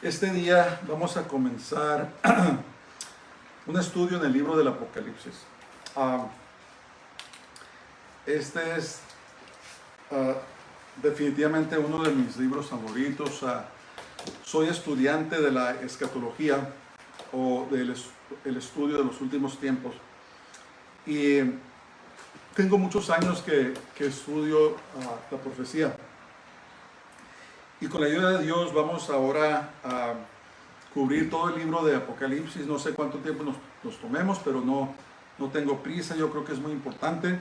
Este día vamos a comenzar un estudio en el libro del Apocalipsis. Este es definitivamente uno de mis libros favoritos. Soy estudiante de la escatología o del el estudio de los últimos tiempos. Y tengo muchos años que estudio la profecía. Y con la ayuda de Dios vamos ahora a cubrir todo el libro de Apocalipsis. No sé cuánto tiempo nos tomemos, pero no tengo prisa. Yo creo que es muy importante.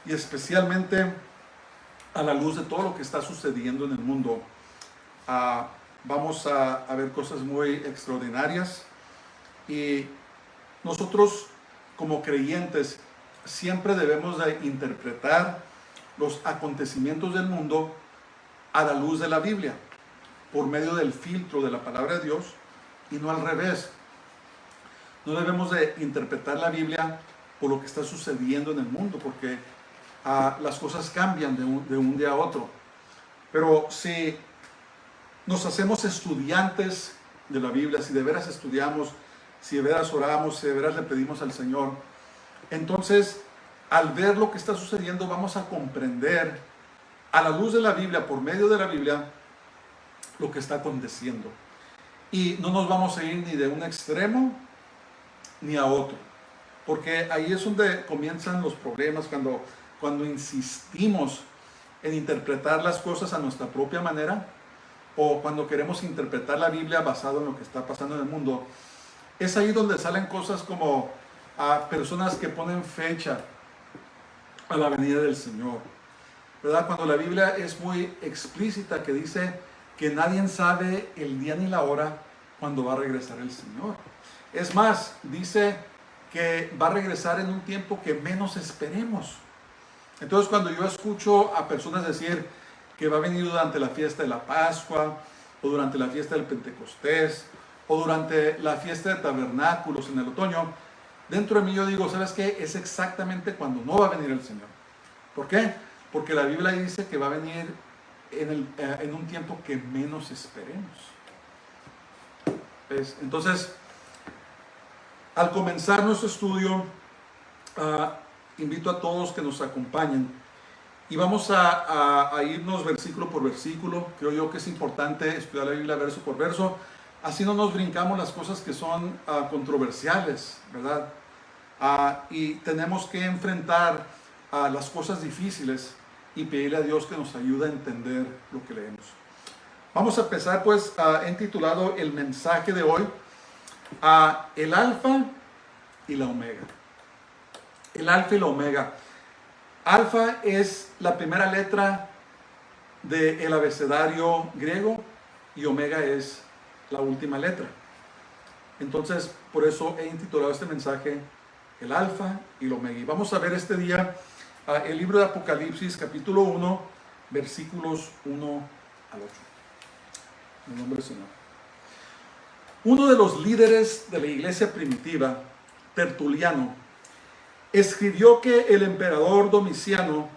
Y especialmente a la luz de todo lo que está sucediendo en el mundo. Vamos a ver cosas muy extraordinarias. Y nosotros como creyentes siempre debemos de interpretar los acontecimientos del mundo a la luz de la Biblia, por medio del filtro de la palabra de Dios, y no al revés. No debemos de interpretar la Biblia por lo que está sucediendo en el mundo, porque las cosas cambian de un día a otro. Pero si nos hacemos estudiantes de la Biblia, si de veras estudiamos, si de veras oramos, si de veras le pedimos al Señor, entonces al ver lo que está sucediendo vamos a comprender a la luz de la Biblia, por medio de la Biblia, lo que está aconteciendo. Y no nos vamos a ir ni de un extremo ni a otro. Porque ahí es donde comienzan los problemas, cuando insistimos en interpretar las cosas a nuestra propia manera, o cuando queremos interpretar la Biblia basado en lo que está pasando en el mundo. Es ahí donde salen cosas como personas que ponen fecha a la venida del Señor, ¿verdad? Cuando la Biblia es muy explícita, que dice que nadie sabe el día ni la hora cuando va a regresar el Señor. Es más, dice que va a regresar en un tiempo que menos esperemos. Entonces, cuando yo escucho a personas decir que va a venir durante la fiesta de la Pascua, o durante la fiesta del Pentecostés, o durante la fiesta de tabernáculos en el otoño, dentro de mí yo digo, ¿sabes qué? Es exactamente cuando no va a venir el Señor. ¿Por qué? Porque la Biblia dice que va a venir en un tiempo que menos esperemos. Entonces, al comenzar nuestro estudio, invito a todos que nos acompañen y vamos a irnos versículo por versículo. Creo yo que es importante estudiar la Biblia verso por verso. Así no nos brincamos las cosas que son controversiales, ¿verdad? Y tenemos que enfrentar las cosas difíciles y pedirle a Dios que nos ayude a entender lo que leemos. Vamos a empezar pues, he titulado el mensaje de hoy, el alfa y la omega. El alfa y la omega. Alfa es la primera letra del abecedario griego y omega es la última letra. Entonces, por eso he intitulado este mensaje el alfa y la omega. Y vamos a ver este día el libro de Apocalipsis, capítulo 1, versículos 1 al 8. En el nombre del Señor. Uno de los líderes de la iglesia primitiva, Tertuliano, escribió que el emperador Domiciano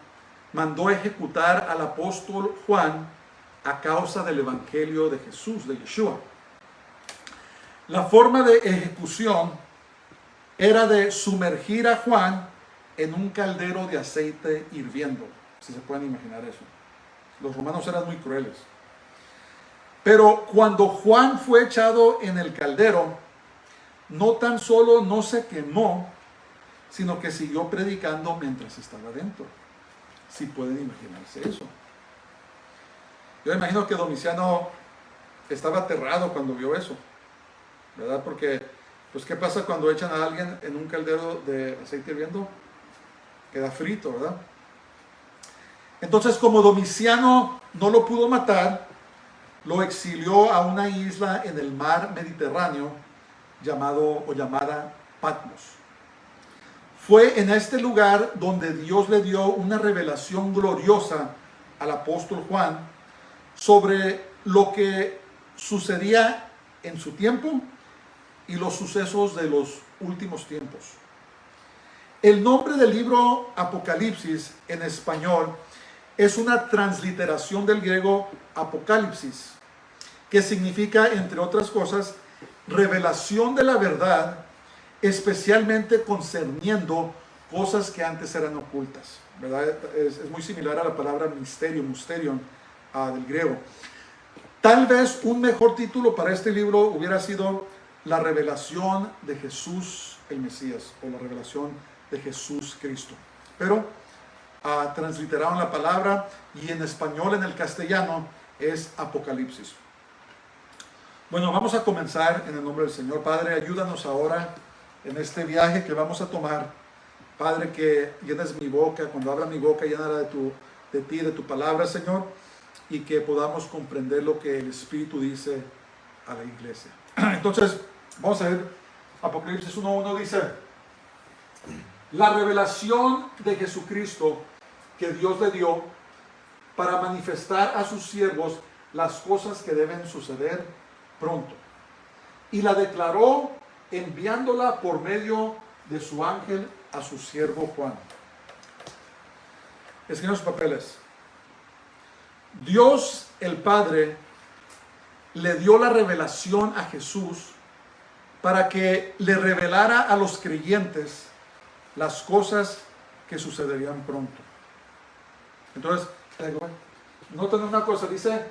mandó ejecutar al apóstol Juan a causa del evangelio de Jesús, de Yeshua. La forma de ejecución era de sumergir a Juan en un caldero de aceite hirviendo, si se pueden imaginar eso. Los romanos eran muy crueles. Pero cuando Juan fue echado en el caldero, no tan solo no se quemó, sino que siguió predicando mientras estaba dentro. Si pueden imaginarse eso. Yo imagino que Domiciano estaba aterrado cuando vio eso, ¿verdad? Porque, pues, ¿qué pasa cuando echan a alguien en un caldero de aceite hirviendo? Queda frito, ¿verdad? Entonces, como Domiciano no lo pudo matar, lo exilió a una isla en el mar Mediterráneo llamada Patmos. Fue en este lugar donde Dios le dio una revelación gloriosa al apóstol Juan sobre lo que sucedía en su tiempo y los sucesos de los últimos tiempos. El nombre del libro Apocalipsis en español es una transliteración del griego Apocalipsis, que significa, entre otras cosas, revelación de la verdad, especialmente concerniendo cosas que antes eran ocultas, ¿verdad? Es muy similar a la palabra misterio, mysterion, del griego. Tal vez un mejor título para este libro hubiera sido la revelación de Jesús el Mesías, o la revelación de Jesús Cristo. Pero transliteraron la palabra, y en español, en el castellano, es Apocalipsis. Bueno, vamos a comenzar en el nombre del Señor. Padre, ayúdanos ahora en este viaje que vamos a tomar. Padre, que llenes mi boca, cuando abra mi boca, llenará de ti, de tu palabra, Señor, y que podamos comprender lo que el Espíritu dice a la iglesia. Entonces, vamos a ver, Apocalipsis 1:1 dice: la revelación de Jesucristo que Dios le dio para manifestar a sus siervos las cosas que deben suceder pronto. Y la declaró enviándola por medio de su ángel a su siervo Juan. Escriban sus papeles. Dios el Padre le dio la revelación a Jesús para que le revelara a los creyentes las cosas que sucederían pronto. Entonces, noten una cosa, dice,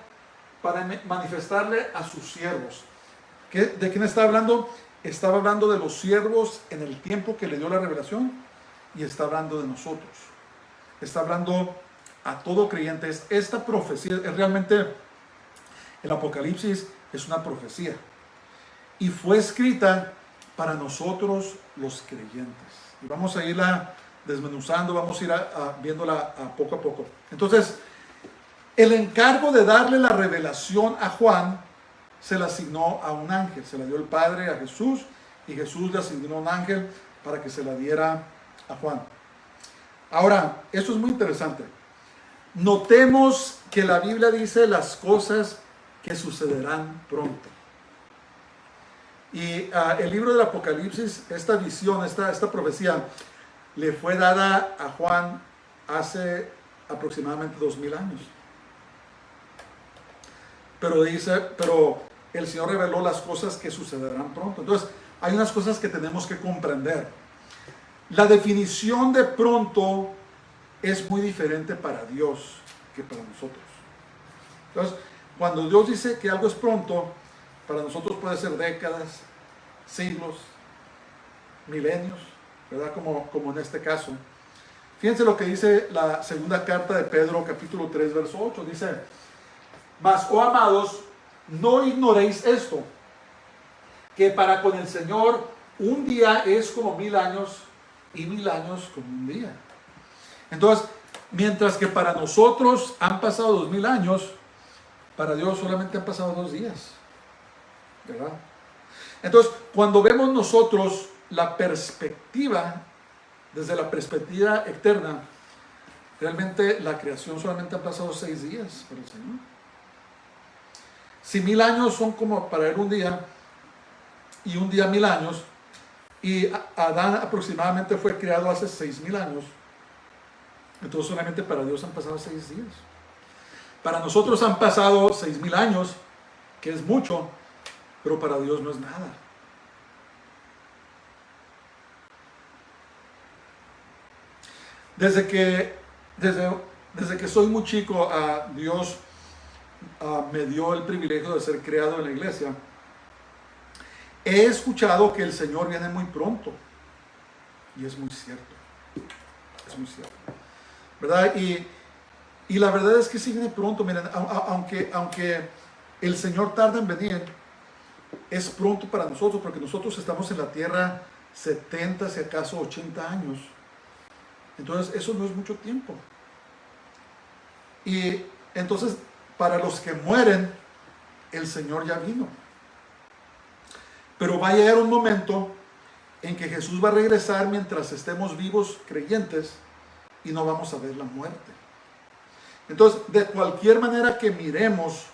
para manifestarle a sus siervos. ¿De quién está hablando? Estaba hablando de los siervos en el tiempo que le dio la revelación, y está hablando de nosotros. Está hablando a todo creyente. Esta profecía es realmente, el Apocalipsis es una profecía, y fue escrita para nosotros los creyentes. Y vamos a irla desmenuzando, vamos a ir viéndola poco a poco. Entonces, el encargo de darle la revelación a Juan se le asignó a un ángel. Se la dio el Padre a Jesús, y Jesús le asignó a un ángel para que se la diera a Juan. Ahora, esto es muy interesante. Notemos que la Biblia dice las cosas que sucederán pronto. Y el libro del Apocalipsis, esta visión, esta profecía, le fue dada a Juan hace aproximadamente 2000 años. Pero el Señor reveló las cosas que sucederán pronto. Entonces, hay unas cosas que tenemos que comprender. La definición de pronto es muy diferente para Dios que para nosotros. Entonces, cuando Dios dice que algo es pronto, para nosotros puede ser décadas, siglos, milenios, ¿verdad? Como en este caso. Fíjense lo que dice la segunda carta de Pedro, capítulo 3, verso 8. Dice: mas, oh amados, no ignoréis esto, que para con el Señor un día es como 1000 años, y 1000 años como un día. Entonces, mientras que para nosotros han pasado 2000 años, para Dios solamente han pasado 2 días, ¿verdad? Entonces, cuando vemos nosotros la perspectiva, desde la perspectiva eterna, realmente la creación solamente ha pasado 6 días para el Señor. Si 1000 años son como para él un día, y un día 1000 años, y Adán aproximadamente fue creado hace 6000 años, entonces solamente para Dios han pasado 6 días. Para nosotros han pasado 6000 años, que es mucho, pero para Dios no es nada. Desde que soy muy chico, Dios me dio el privilegio de ser creado en la iglesia. He escuchado que el Señor viene muy pronto, y es muy cierto. Es muy cierto, ¿verdad? Y la verdad es que sí viene pronto. Miren, aunque el Señor tarda en venir, es pronto para nosotros, porque nosotros estamos en la tierra 70, si acaso 80 años. Entonces, eso no es mucho tiempo. Y entonces, para los que mueren, el Señor ya vino. Pero va a llegar un momento en que Jesús va a regresar mientras estemos vivos creyentes, y no vamos a ver la muerte. Entonces, de cualquier manera que miremos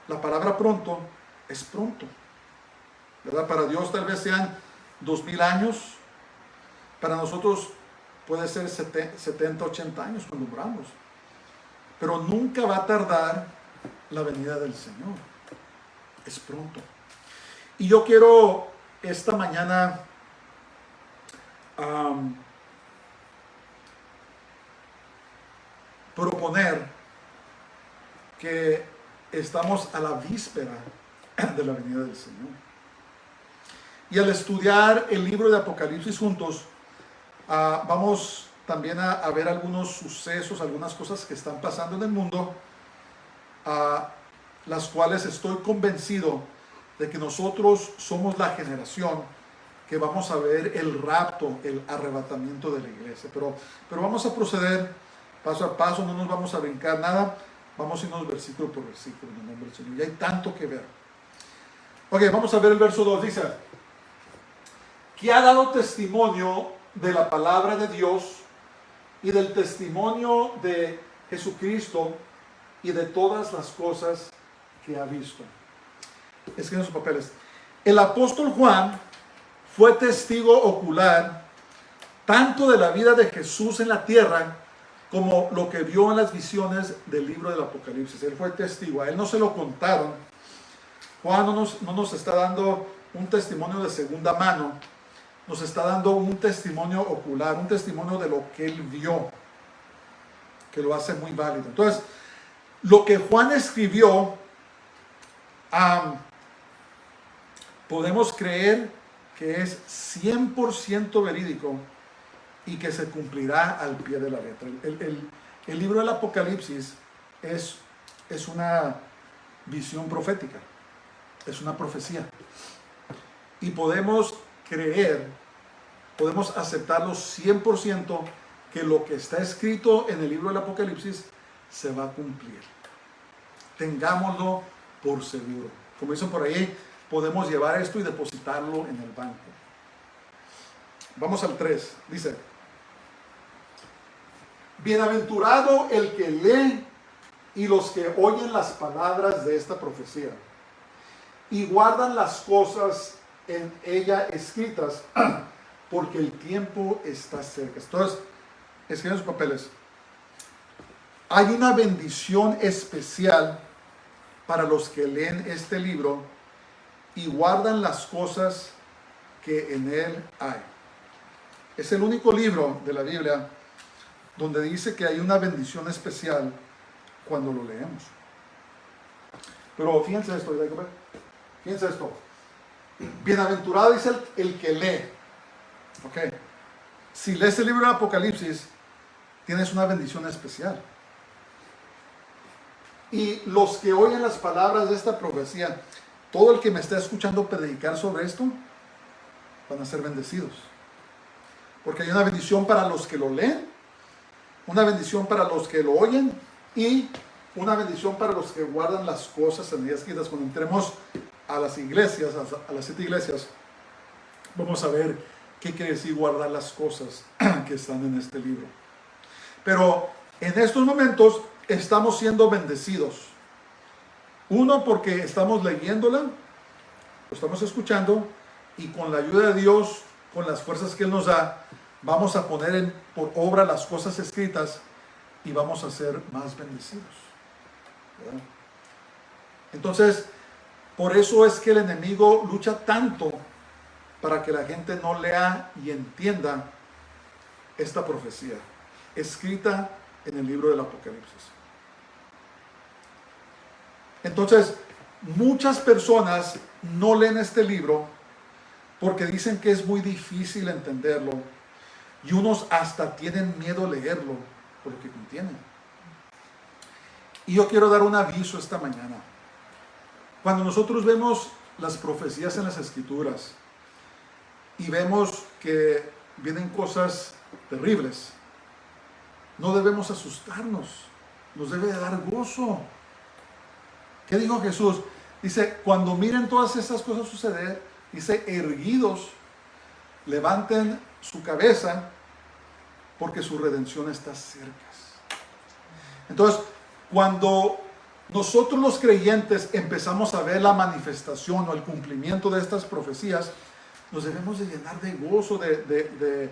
la palabra pronto, es pronto, ¿verdad? Para Dios tal vez sean 2000 años, para nosotros puede ser 70, 80 años cuando moramos, pero nunca va a tardar la venida del Señor. es pronto. Y yo quiero esta mañana proponer que estamos a la víspera de la venida del Señor. Y al estudiar el libro de Apocalipsis juntos, vamos también a ver algunos sucesos, algunas cosas que están pasando en el mundo, las cuales estoy convencido de que nosotros somos la generación que vamos a ver el rapto, el arrebatamiento de la iglesia. Pero vamos a proceder paso a paso, no nos vamos a brincar nada, vamos a irnos versículo por versículo en el nombre del Señor. Y hay tanto que ver. Ok, vamos a ver el verso 2, dice, que ha dado testimonio de la palabra de Dios y del testimonio de Jesucristo y de todas las cosas que ha visto. Escriben sus papeles. El apóstol Juan fue testigo ocular tanto de la vida de Jesús en la tierra como lo que vio en las visiones del libro del Apocalipsis. Él fue testigo, a él no se lo contaron. Juan no nos está dando un testimonio de segunda mano, nos está dando un testimonio ocular, un testimonio de lo que él vio, que lo hace muy válido. Entonces, lo que Juan escribió, podemos creer que es 100% verídico y que se cumplirá al pie de la letra. El libro del Apocalipsis es una visión profética, es una profecía. Y podemos creer, podemos aceptarlo 100% que lo que está escrito en el libro del Apocalipsis se va a cumplir. Tengámoslo por seguro. Como dicen por ahí, podemos llevar esto y depositarlo en el banco. Vamos al 3. Dice, bienaventurado el que lee y los que oyen las palabras de esta profecía y guardan las cosas en ella escritas, porque el tiempo está cerca. Entonces, escriben sus papeles. Hay una bendición especial para los que leen este libro y guardan las cosas que en él hay. Es el único libro de la Biblia donde dice que hay una bendición especial cuando lo leemos. Pero fíjense esto, fíjense esto. Bienaventurado dice el que lee. Ok. Si lees el libro de Apocalipsis, tienes una bendición especial. Y los que oyen las palabras de esta profecía, todo el que me está escuchando predicar sobre esto, van a ser bendecidos. Porque hay una bendición para los que lo leen, una bendición para los que lo oyen y una bendición para los que guardan las cosas en ellas escritas. Cuando entremos a las iglesias, a las 7 iglesias, vamos a ver qué quiere decir guardar las cosas que están en este libro. Pero en estos momentos estamos siendo bendecidos. Uno, porque estamos leyéndola, lo estamos escuchando, y con la ayuda de Dios, con las fuerzas que Él nos da, vamos a poner por obra las cosas escritas y vamos a ser más bendecidos. ¿Verdad? Entonces, por eso es que el enemigo lucha tanto para que la gente no lea y entienda esta profecía escrita en el libro del Apocalipsis. Entonces, muchas personas no leen este libro porque dicen que es muy difícil entenderlo y unos hasta tienen miedo a leerlo por lo que contiene. Y yo quiero dar un aviso esta mañana. Cuando nosotros vemos las profecías en las Escrituras y vemos que vienen cosas terribles, no debemos asustarnos, nos debe dar gozo. ¿Qué dijo Jesús? Dice, cuando miren todas estas cosas suceder, dice, erguidos, levanten su cabeza, porque su redención está cerca. Entonces, cuando nosotros los creyentes empezamos a ver la manifestación o el cumplimiento de estas profecías, nos debemos de llenar de gozo, de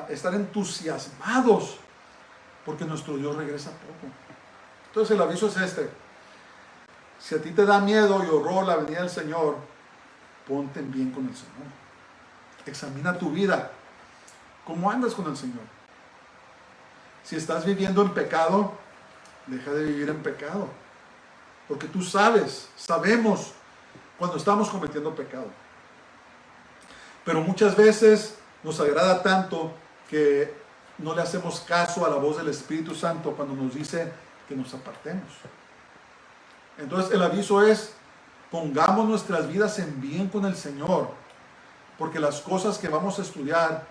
estar entusiasmados, porque nuestro Dios regresa poco. Entonces el aviso es este. Si a ti te da miedo y horror la venida del Señor, ponte en bien con el Señor. Examina tu vida. ¿Cómo andas con el Señor? Si estás viviendo en pecado, deja de vivir en pecado. Porque tú sabemos cuando estamos cometiendo pecado. Pero muchas veces nos agrada tanto que no le hacemos caso a la voz del Espíritu Santo cuando nos dice que nos apartemos. Entonces el aviso es, pongamos nuestras vidas en bien con el Señor, porque las cosas que vamos a estudiar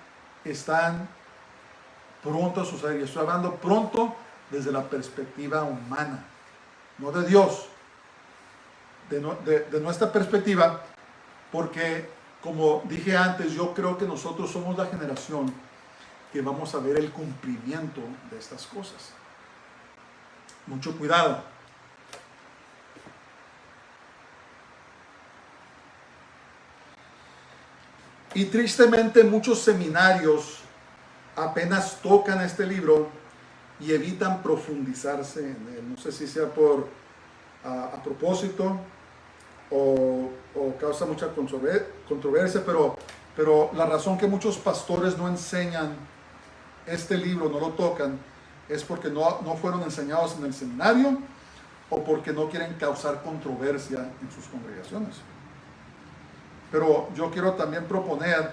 están pronto a suceder. Y estoy hablando pronto desde la perspectiva humana, no de Dios, de nuestra perspectiva, porque como dije antes, yo creo que nosotros somos la generación que vamos a ver el cumplimiento de estas cosas. Mucho cuidado. Y tristemente muchos seminarios apenas tocan este libro y evitan profundizarse en él. No sé si sea a propósito o causa mucha controversia, pero la razón que muchos pastores no enseñan este libro, no lo tocan, es porque no fueron enseñados en el seminario o porque no quieren causar controversia en sus congregaciones. Pero yo quiero también proponer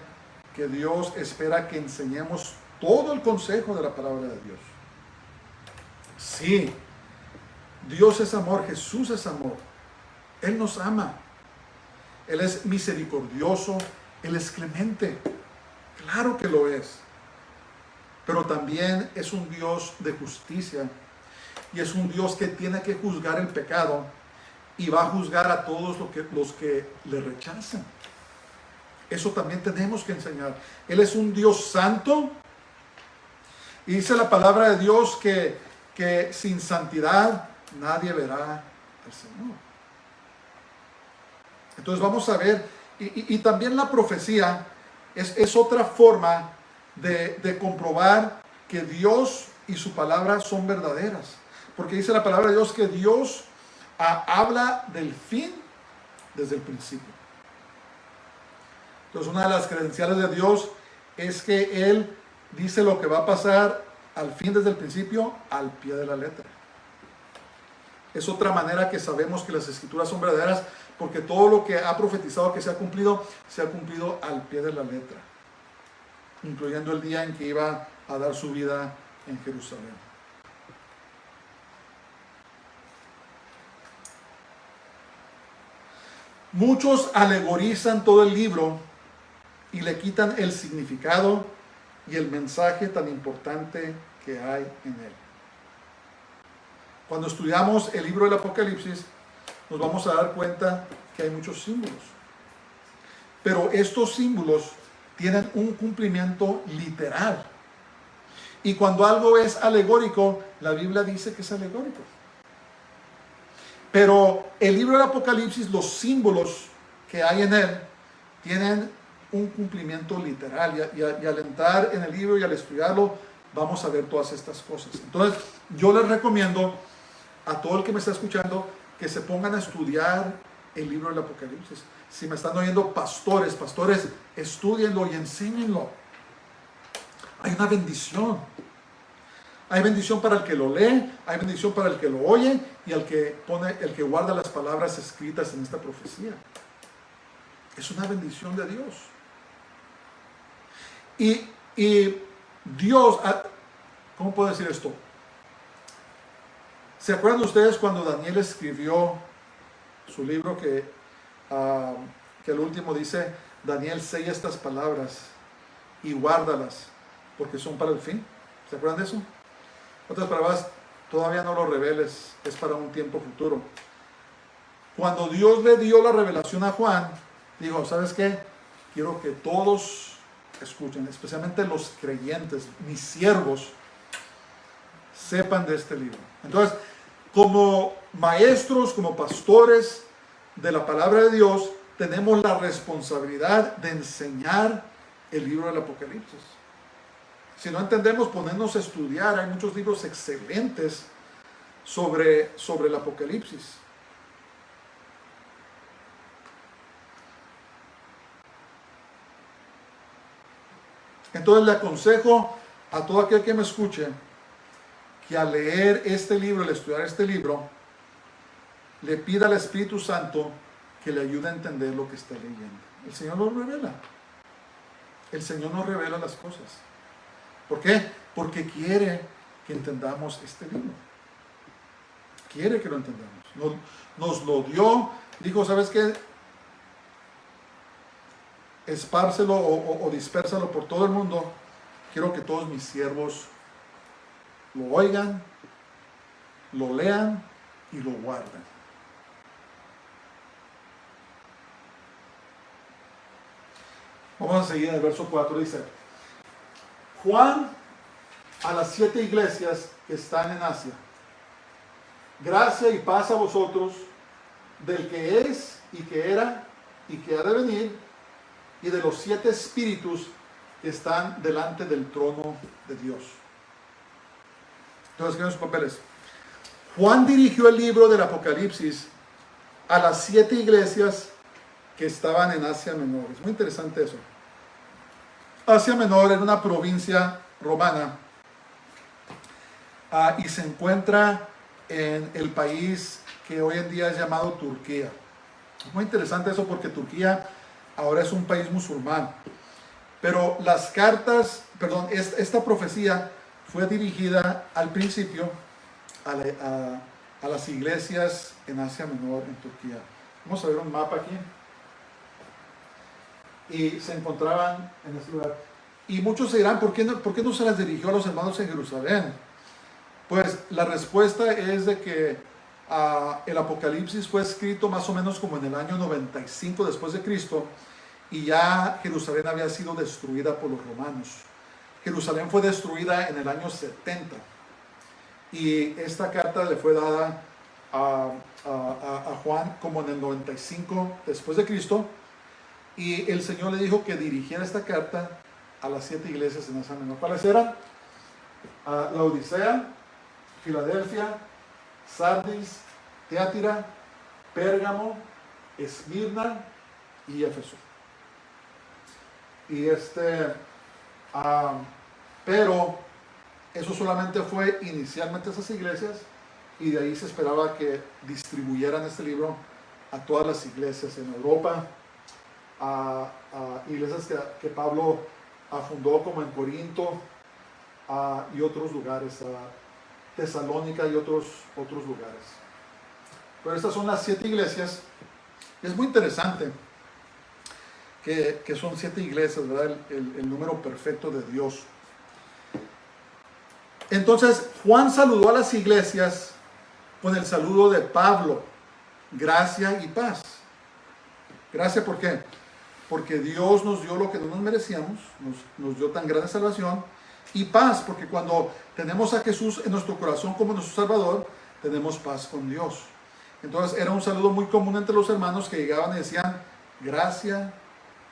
que Dios espera que enseñemos todo el consejo de la palabra de Dios. Sí, Dios es amor, Jesús es amor. Él nos ama. Él es misericordioso, Él es clemente. Claro que lo es. Pero también es un Dios de justicia. Y es un Dios que tiene que juzgar el pecado. Y va a juzgar a todos los que le rechazan. Eso también tenemos que enseñar. Él es un Dios santo. Y dice la palabra de Dios que sin santidad nadie verá al Señor. Entonces vamos a ver, y también la profecía es otra forma de comprobar que Dios y su palabra son verdaderas. Porque dice la palabra de Dios que Dios habla del fin desde el principio. Entonces una de las credenciales de Dios es que Él dice lo que va a pasar al fin desde el principio, al pie de la letra. Es otra manera que sabemos que las escrituras son verdaderas, porque todo lo que ha profetizado que se ha cumplido al pie de la letra, incluyendo el día en que iba a dar su vida en Jerusalén. Muchos alegorizan todo el libro y le quitan el significado y el mensaje tan importante que hay en él. Cuando estudiamos el libro del Apocalipsis, nos vamos a dar cuenta que hay muchos símbolos. Pero estos símbolos tienen un cumplimiento literal. Y cuando algo es alegórico, la Biblia dice que es alegórico. Pero el libro del Apocalipsis, los símbolos que hay en él, tienen un cumplimiento literal. Y al entrar en el libro y al estudiarlo, vamos a ver todas estas cosas. Entonces, yo les recomiendo a todo el que me está escuchando que se pongan a estudiar el libro del Apocalipsis. Si me están oyendo pastores, estudienlo y enséñenlo. Hay una bendición. Hay bendición para el que lo lee, hay bendición para el que lo oye y el que guarda las palabras escritas en esta profecía. Es una bendición de Dios. Y Dios, ¿cómo puedo decir esto? ¿Se acuerdan ustedes cuando Daniel escribió su libro que el último dice, Daniel, sella estas palabras y guárdalas porque son para el fin? ¿Se acuerdan de eso? Otras palabras, todavía no lo reveles, es para un tiempo futuro. Cuando Dios le dio la revelación a Juan, dijo, ¿sabes qué? Quiero que todos escuchen, especialmente los creyentes, mis siervos, sepan de este libro. Entonces, como maestros, como pastores de la palabra de Dios, tenemos la responsabilidad de enseñar el libro del Apocalipsis. Si no entendemos, ponernos a estudiar. Hay muchos libros excelentes sobre el Apocalipsis. Entonces le aconsejo a todo aquel que me escuche que al leer este libro, al estudiar este libro, le pida al Espíritu Santo que le ayude a entender lo que está leyendo. El Señor nos revela. El Señor nos revela las cosas. ¿Por qué? Porque quiere que entendamos este libro. Quiere que lo entendamos. Nos lo dio. Dijo, ¿sabes qué? Espárselo o dispérsalo por todo el mundo. Quiero que todos mis siervos lo oigan, lo lean y lo guarden. Vamos a seguir en el verso 4. Dice: Juan a las 7 iglesias que están en Asia. Gracia y paz a vosotros, del que es y que era y que ha de venir, y de los 7 espíritus que están delante del trono de Dios. Entonces, ¿qué son sus papeles? Juan dirigió el libro del Apocalipsis a las 7 iglesias que estaban en Asia Menor. Es muy interesante eso. Asia Menor era una provincia romana y se encuentra en el país que hoy en día es llamado Turquía. Es muy interesante eso porque Turquía ahora es un país musulmán. Pero las cartas, perdón, esta profecía fue dirigida al principio a las iglesias en Asia Menor, en Turquía. Vamos a ver un mapa aquí. Y se encontraban en este lugar. Y muchos se dirán, ¿por qué no se las dirigió a los hermanos en Jerusalén? Pues la respuesta es de que el Apocalipsis fue escrito más o menos como en el año 95 después de Cristo, y ya Jerusalén había sido destruida por los romanos. Jerusalén fue destruida en el año 70, y esta carta le fue dada a Juan como en el 95 después de Cristo, y el Señor le dijo que dirigiera esta carta a las 7 iglesias en Asia Menor. ¿Cuáles eran? Laodicea, Filadelfia, Sardis, Teatira, Pérgamo, Esmirna y Éfeso. Y pero eso solamente fue inicialmente esas iglesias, y de ahí se esperaba que distribuyeran este libro a todas las iglesias en Europa, a iglesias que Pablo fundó, como en Corinto y otros lugares, Tesalónica y otros lugares. Pero estas son las 7 iglesias. Es muy interesante que son 7 iglesias, ¿verdad? El número perfecto de Dios. Entonces, Juan saludó a las iglesias con el saludo de Pablo: gracia y paz. Gracia, ¿por qué? Porque Dios nos dio lo que no nos merecíamos, nos dio tan grande salvación. Y paz, porque cuando tenemos a Jesús en nuestro corazón como nuestro Salvador, tenemos paz con Dios. Entonces era un saludo muy común entre los hermanos, que llegaban y decían gracia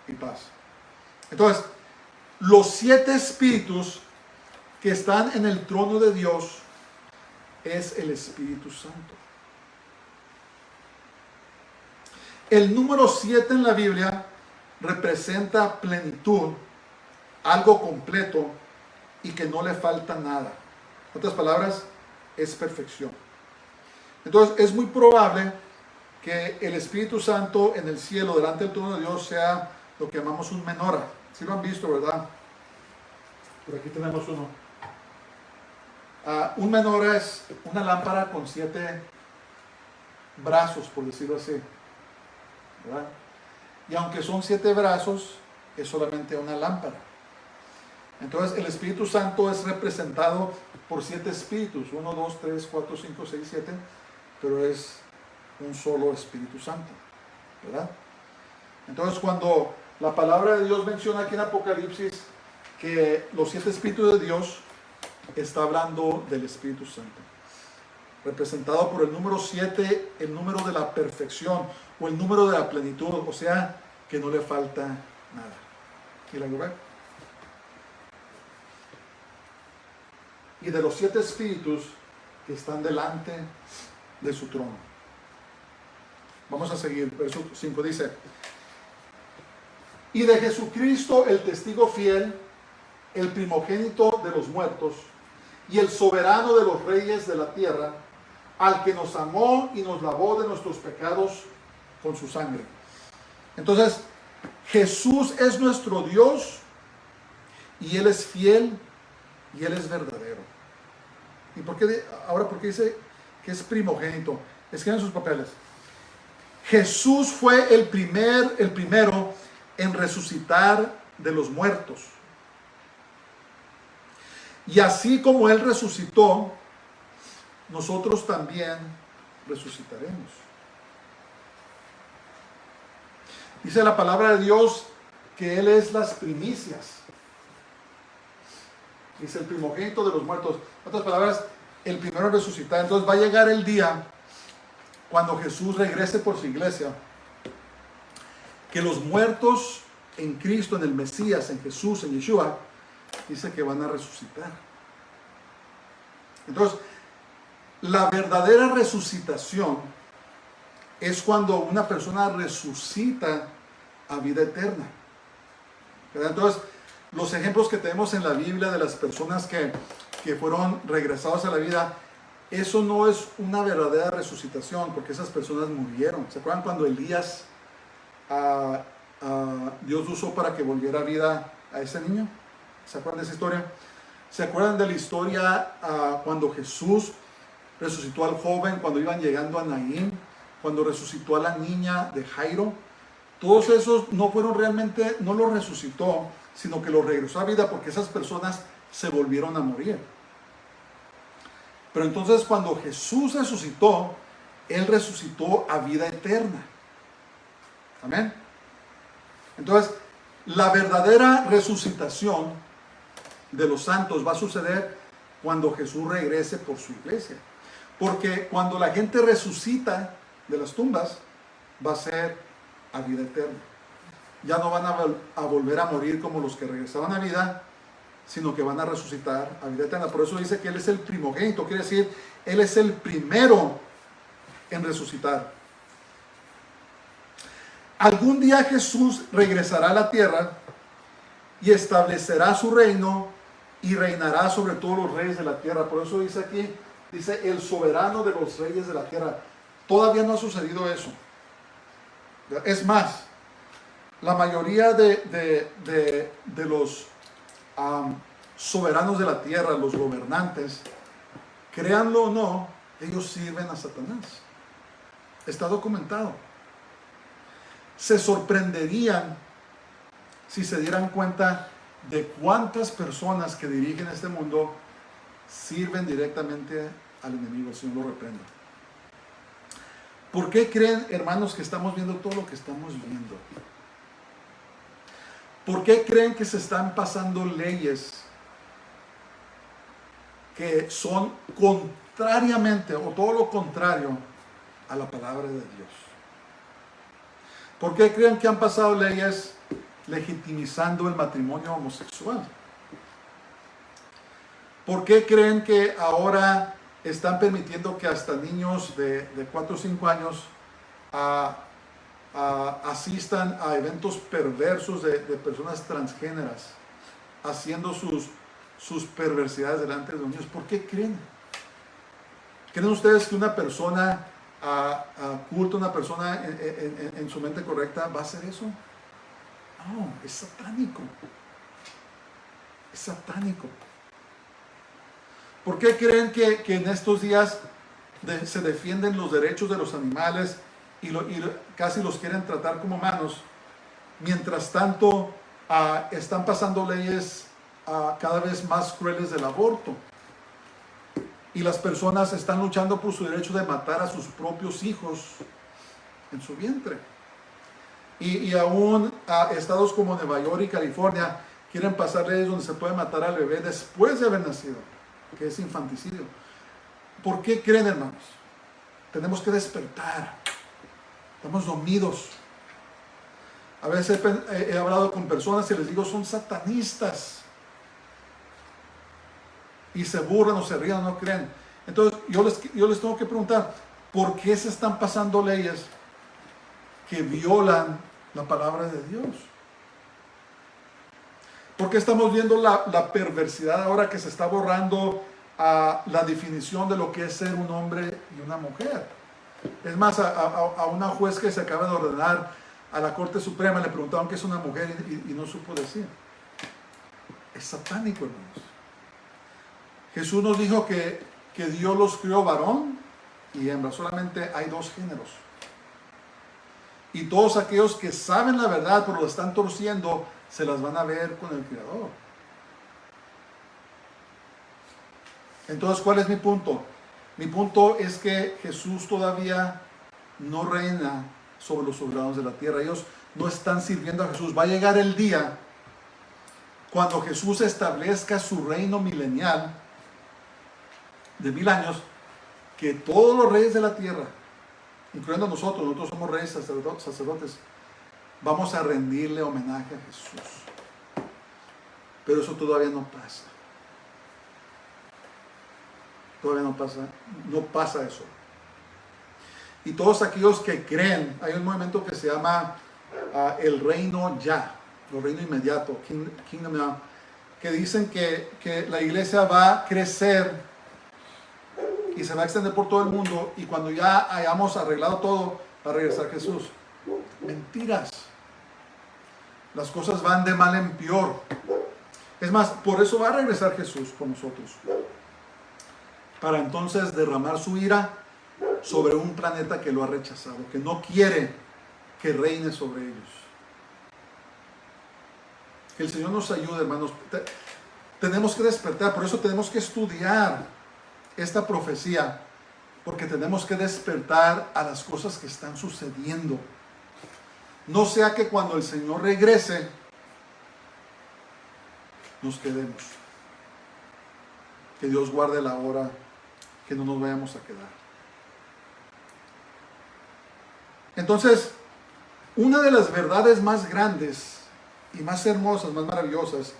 y paz. Entonces, los 7 espíritus que están en el trono de Dios es el Espíritu Santo. El número 7 en la Biblia representa plenitud, algo completo y que no le falta nada. En otras palabras, es perfección. Entonces, es muy probable que el Espíritu Santo en el cielo, delante del trono de Dios, sea lo que llamamos un menora. Si lo han visto, ¿verdad? Por aquí tenemos uno. Un menora es una lámpara con 7 brazos, por decirlo así, ¿verdad? Y aunque son 7 brazos, es solamente una lámpara. Entonces el Espíritu Santo es representado por 7 espíritus: 1, 2, 3, 4, 5, 6, 7, pero es un solo Espíritu Santo, ¿verdad? Entonces, cuando la palabra de Dios menciona aquí en Apocalipsis que los 7 espíritus de Dios, está hablando del Espíritu Santo, representado por el número 7, el número de la perfección o el número de la plenitud, o sea, que no le falta nada. ¿Y la gloria? Y de los 7 espíritus que están delante de su trono. Vamos a seguir, verso 5 dice: y de Jesucristo, el testigo fiel, el primogénito de los muertos y el soberano de los reyes de la tierra, al que nos amó y nos lavó de nuestros pecados con su sangre. Entonces, Jesús es nuestro Dios y Él es fiel y Él es verdadero. ¿Y por qué dice que es primogénito? Escriban sus papeles. Jesús fue el primero en resucitar de los muertos. Y así como Él resucitó, nosotros también resucitaremos. Dice la palabra de Dios que Él es las primicias. Dice el primogénito de los muertos. En otras palabras, el primero en resucitar. Entonces va a llegar el día cuando Jesús regrese por su iglesia, que los muertos en Cristo, en el Mesías, en Jesús, en Yeshua, dice que van a resucitar. Entonces, la verdadera resucitación es cuando una persona resucita a vida eterna. ¿Verdad? Entonces, los ejemplos que tenemos en la Biblia de las personas que fueron regresados a la vida, eso no es una verdadera resucitación, porque esas personas murieron. ¿Se acuerdan cuando Elías, Dios usó para que volviera a vida a ese niño? ¿Se acuerdan de esa historia? ¿Se acuerdan de la historia cuando Jesús resucitó al joven, cuando iban llegando a Naín, cuando resucitó a la niña de Jairo? Todos esos no fueron realmente, no los resucitó, sino que los regresó a vida, porque esas personas se volvieron a morir. Pero entonces cuando Jesús resucitó, Él resucitó a vida eterna. Amén. Entonces, la verdadera resucitación de los santos va a suceder cuando Jesús regrese por su iglesia. Porque cuando la gente resucita de las tumbas, va a ser a vida eterna. Ya no van a volver a morir como los que regresaban a vida, sino que van a resucitar a vida eterna. Por eso dice que Él es el primogénito, quiere decir, Él es el primero en resucitar. Algún día Jesús regresará a la tierra y establecerá su reino y reinará sobre todos los reyes de la tierra. Por eso dice aquí, dice el soberano de los reyes de la tierra. Todavía no ha sucedido eso. Es más, la mayoría de los soberanos de la tierra, los gobernantes, créanlo o no, ellos sirven a Satanás. Está documentado. Se sorprenderían si se dieran cuenta de cuántas personas que dirigen este mundo sirven directamente al enemigo. El Señor lo reprenda. ¿Por qué creen, hermanos, que estamos viendo todo lo que estamos viendo? ¿Por qué creen que se están pasando leyes que son contrariamente o todo lo contrario a la palabra de Dios? ¿Por qué creen que han pasado leyes legitimizando el matrimonio homosexual? ¿Por qué creen que ahora están permitiendo que hasta niños de 4 o 5 años asistan a eventos perversos de personas transgéneras, haciendo sus perversidades delante de los niños? ¿Por qué creen? ¿Creen ustedes que una persona culta, una persona en su mente correcta va a hacer eso? No, es satánico. Es satánico. ¿Por qué creen que en estos días se defienden los derechos de los animales y casi los quieren tratar como humanos? Mientras tanto, están pasando leyes cada vez más crueles del aborto. Y las personas están luchando por su derecho de matar a sus propios hijos en su vientre. Y aún estados como Nueva York y California quieren pasar leyes donde se puede matar al bebé después de haber nacido, que es infanticidio. ¿Por qué creen, hermanos? Tenemos que despertar. Estamos dormidos. A veces he hablado con personas y les digo, son satanistas. Y se burlan o se ríen o no creen. Entonces yo les tengo que preguntar, ¿por qué se están pasando leyes que violan la palabra de Dios? ¿Por qué estamos viendo la perversidad ahora que se está borrando la definición de lo que es ser un hombre y una mujer? Es más, a una juez que se acaba de ordenar a la Corte Suprema le preguntaron qué es una mujer y no supo decir. Es satánico, hermanos. Jesús nos dijo que Dios los crió varón y hembra. Solamente hay dos géneros. Y todos aquellos que saben la verdad pero lo están torciendo, se las van a ver con el Creador. Entonces, ¿cuál es mi punto? Mi punto es que Jesús todavía no reina sobre los soberanos de la tierra. Ellos no están sirviendo a Jesús. Va a llegar el día cuando Jesús establezca su reino milenial de 1000 años, que todos los reyes de la tierra, incluyendo nosotros somos reyes sacerdotes, vamos a rendirle homenaje a Jesús. Pero eso todavía no pasa. Todavía no pasa eso. Y todos aquellos que creen, hay un movimiento que se llama el reino ya, el reino inmediato, Kingdom Now, que dicen que la iglesia va a crecer y se va a extender por todo el mundo, y cuando ya hayamos arreglado todo, va a regresar Jesús. Mentiras. Las cosas van de mal en peor. Es más, por eso va a regresar Jesús con nosotros, para entonces derramar su ira sobre un planeta que lo ha rechazado, que no quiere que reine sobre ellos. Que el Señor nos ayude, hermanos. Tenemos que despertar, por eso tenemos que estudiar esta profecía, porque tenemos que despertar a las cosas que están sucediendo. No sea que cuando el Señor regrese, nos quedemos. Que Dios guarde la hora, que no nos vayamos a quedar. Entonces, una de las verdades más grandes y más hermosas, más maravillosas,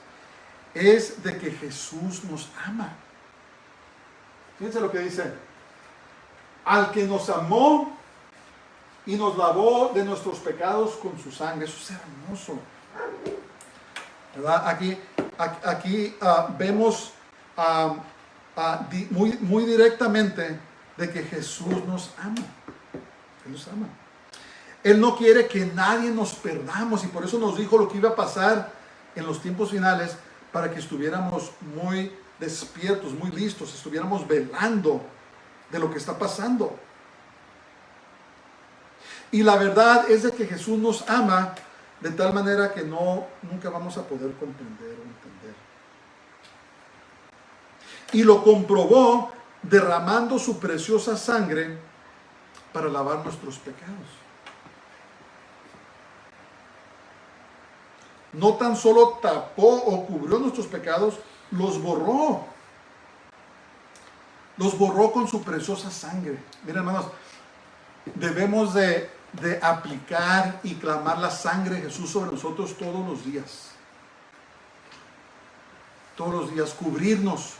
es de que Jesús nos ama. Fíjense lo que dice: al que nos amó y nos lavó de nuestros pecados con su sangre. Eso es hermoso, ¿verdad? Aquí vemos muy directamente de que Jesús nos ama. Él nos ama. Él no quiere que nadie nos perdamos, y por eso nos dijo lo que iba a pasar en los tiempos finales, para que estuviéramos muy despiertos, muy listos, estuviéramos velando de lo que está pasando. Y la verdad es de que Jesús nos ama de tal manera que nunca vamos a poder comprender o entender. Y lo comprobó derramando su preciosa sangre para lavar nuestros pecados. No tan solo tapó o cubrió nuestros pecados, los borró. Los borró con su preciosa sangre. Miren, hermanos, debemos de aplicar y clamar la sangre de Jesús sobre nosotros todos los días. Todos los días, cubrirnos.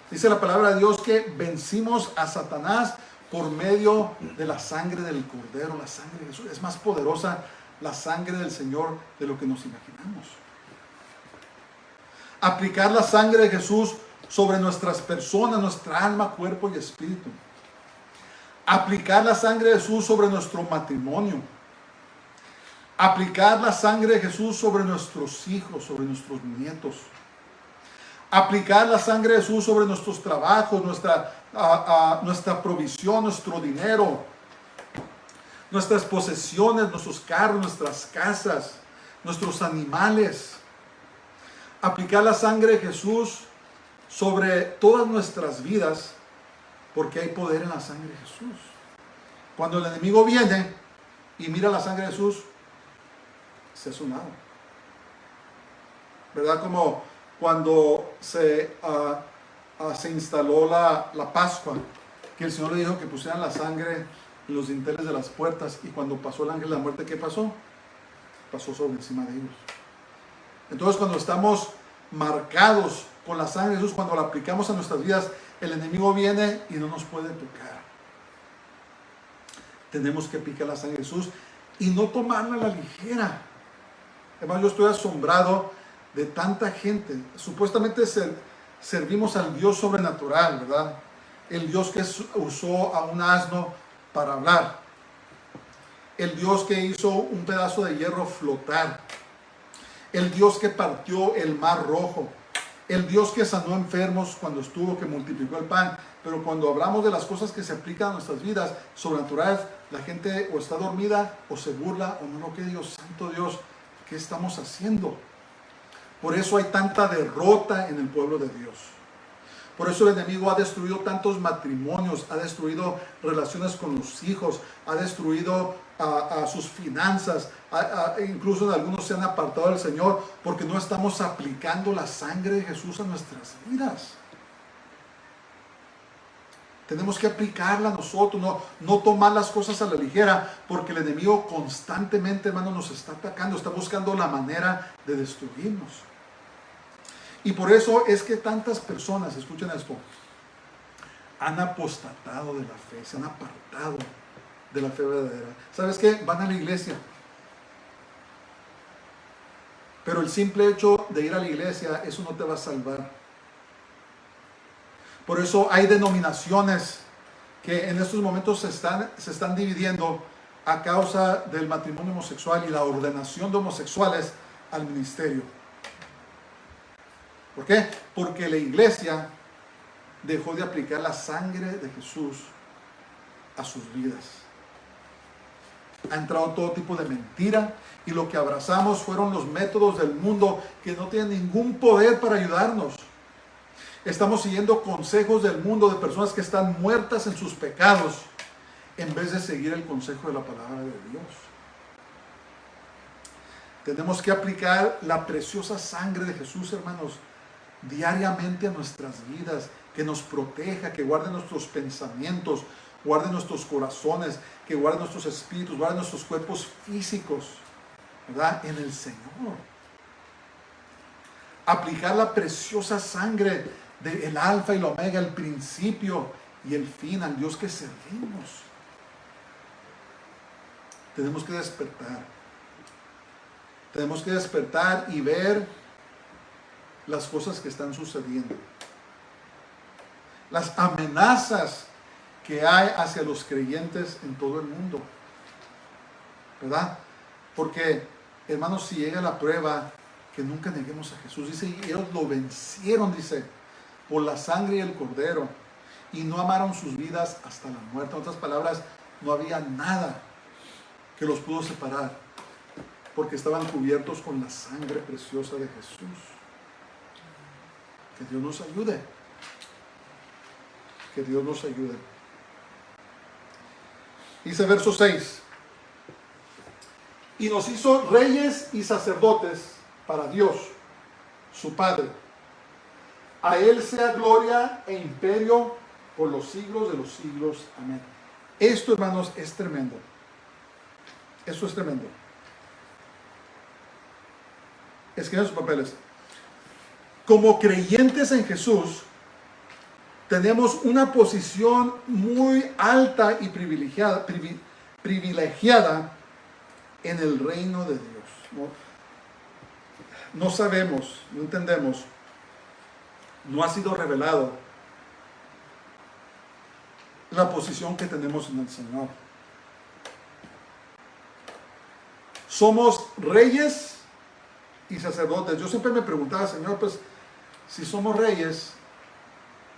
Dice la palabra de Dios que vencimos a Satanás por medio de la sangre del Cordero. La sangre de Jesús es más poderosa, la sangre del Señor, de lo que nos imaginamos. Aplicar la sangre de Jesús sobre nuestras personas, nuestra alma, cuerpo y espíritu. Aplicar la sangre de Jesús sobre nuestro matrimonio. Aplicar la sangre de Jesús sobre nuestros hijos, sobre nuestros nietos. Aplicar la sangre de Jesús sobre nuestros trabajos, nuestra provisión, nuestro dinero, nuestras posesiones, nuestros carros, nuestras casas, nuestros animales. Aplicar la sangre de Jesús sobre todas nuestras vidas, porque hay poder en la sangre de Jesús. Cuando el enemigo viene y mira la sangre de Jesús, se hace un lado. ¿Verdad? Como cuando se instaló la Pascua, que el Señor le dijo que pusieran la sangre en los dinteles de las puertas, y cuando pasó el ángel de la muerte, ¿qué pasó? Pasó sobre encima de ellos. Entonces, cuando estamos marcados con la sangre de Jesús, cuando la aplicamos a nuestras vidas, el enemigo viene y no nos puede tocar. Tenemos que aplicar la sangre de Jesús y no tomarla a la ligera. Además, yo estoy asombrado de tanta gente. Supuestamente servimos al Dios sobrenatural, ¿verdad? El Dios que usó a un asno para hablar. El Dios que hizo un pedazo de hierro flotar. El Dios que partió el mar rojo. El Dios que sanó enfermos cuando estuvo, que multiplicó el pan. Pero cuando hablamos de las cosas que se aplican a nuestras vidas sobrenaturales, la gente o está dormida o se burla o no lo que Dios, santo Dios, ¿qué estamos haciendo? Por eso hay tanta derrota en el pueblo de Dios. Por eso el enemigo ha destruido tantos matrimonios, ha destruido relaciones con los hijos, ha destruido a sus finanzas, incluso en algunos se han apartado del Señor porque no estamos aplicando la sangre de Jesús a nuestras vidas. Tenemos que aplicarla nosotros, no tomar las cosas a la ligera, porque el enemigo constantemente, hermano, nos está atacando, está buscando la manera de destruirnos. Y por eso es que tantas personas, escuchen esto, han apostatado de la fe, se han apartado de la fe verdadera. ¿Sabes qué? Van a la iglesia. Pero el simple hecho de ir a la iglesia, eso no te va a salvar. Por eso hay denominaciones que en estos momentos se están dividiendo a causa del matrimonio homosexual y la ordenación de homosexuales al ministerio. ¿Por qué? Porque la iglesia dejó de aplicar la sangre de Jesús a sus vidas. Ha entrado todo tipo de mentira y lo que abrazamos fueron los métodos del mundo que no tienen ningún poder para ayudarnos. Estamos siguiendo consejos del mundo de personas que están muertas en sus pecados en vez de seguir el consejo de la palabra de Dios. Tenemos que aplicar la preciosa sangre de Jesús, hermanos, diariamente a nuestras vidas, que nos proteja, que guarde nuestros pensamientos, guarde nuestros corazones, que guarde nuestros espíritus, guarde nuestros cuerpos físicos, ¿verdad? En el Señor. Aplicar la preciosa sangre del Alfa y el Omega, el principio y el fin, al Dios que servimos. Tenemos que despertar. Tenemos que despertar y ver las cosas que están sucediendo. Las amenazas que hay hacia los creyentes en todo el mundo. ¿Verdad? Porque, hermanos, si llega la prueba, que nunca neguemos a Jesús. Dice, y ellos lo vencieron, dice, por la sangre y el cordero, y no amaron sus vidas hasta la muerte. En otras palabras, no había nada que los pudo separar, porque estaban cubiertos con la sangre preciosa de Jesús. Que Dios nos ayude. Que Dios nos ayude. Dice verso 6. Y nos hizo reyes y sacerdotes para Dios, su Padre. A Él sea gloria e imperio por los siglos de los siglos. Amén. Esto, hermanos, es tremendo. Esto es tremendo. Escriban sus papeles. Como creyentes en Jesús, tenemos una posición muy alta y privilegiada en el reino de Dios. No sabemos, no entendemos, no ha sido revelado la posición que tenemos en el Señor. Somos reyes y sacerdotes. Yo siempre me preguntaba, Señor, pues si somos reyes,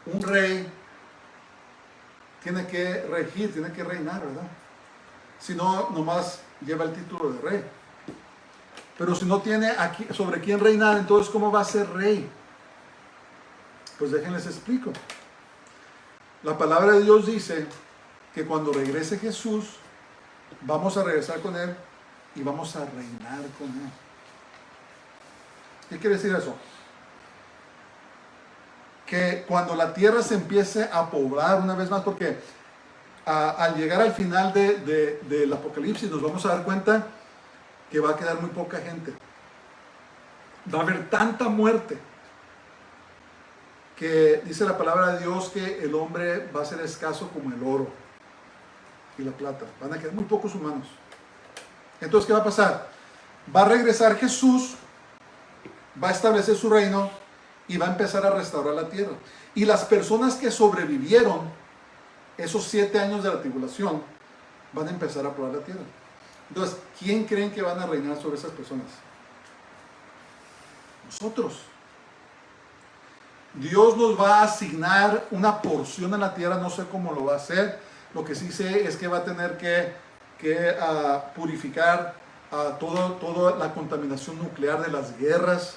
un rey tiene que regir, tiene que reinar, ¿verdad? Si no, nomás lleva el título de rey. Pero si no tiene aquí sobre quién reinar, entonces ¿cómo va a ser rey? Pues déjenles explico. La palabra de Dios dice que cuando regrese Jesús, vamos a regresar con Él y vamos a reinar con Él. ¿Qué quiere decir eso? Que cuando la tierra se empiece a poblar una vez más, porque al llegar al final del Apocalipsis nos vamos a dar cuenta que va a quedar muy poca gente. Va a haber tanta muerte que dice la palabra de Dios que el hombre va a ser escaso como el oro y la plata. Van a quedar muy pocos humanos. Entonces, ¿qué va a pasar? Va a regresar Jesús, va a establecer su reino y va a empezar a restaurar la tierra. Y las personas que sobrevivieron esos 7 años de la tribulación van a empezar a probar la tierra. Entonces, ¿quién creen que van a reinar sobre esas personas? Nosotros. Dios nos va a asignar una porción en la tierra, no sé cómo lo va a hacer. Lo que sí sé es que va a tener que purificar toda la contaminación nuclear de las guerras.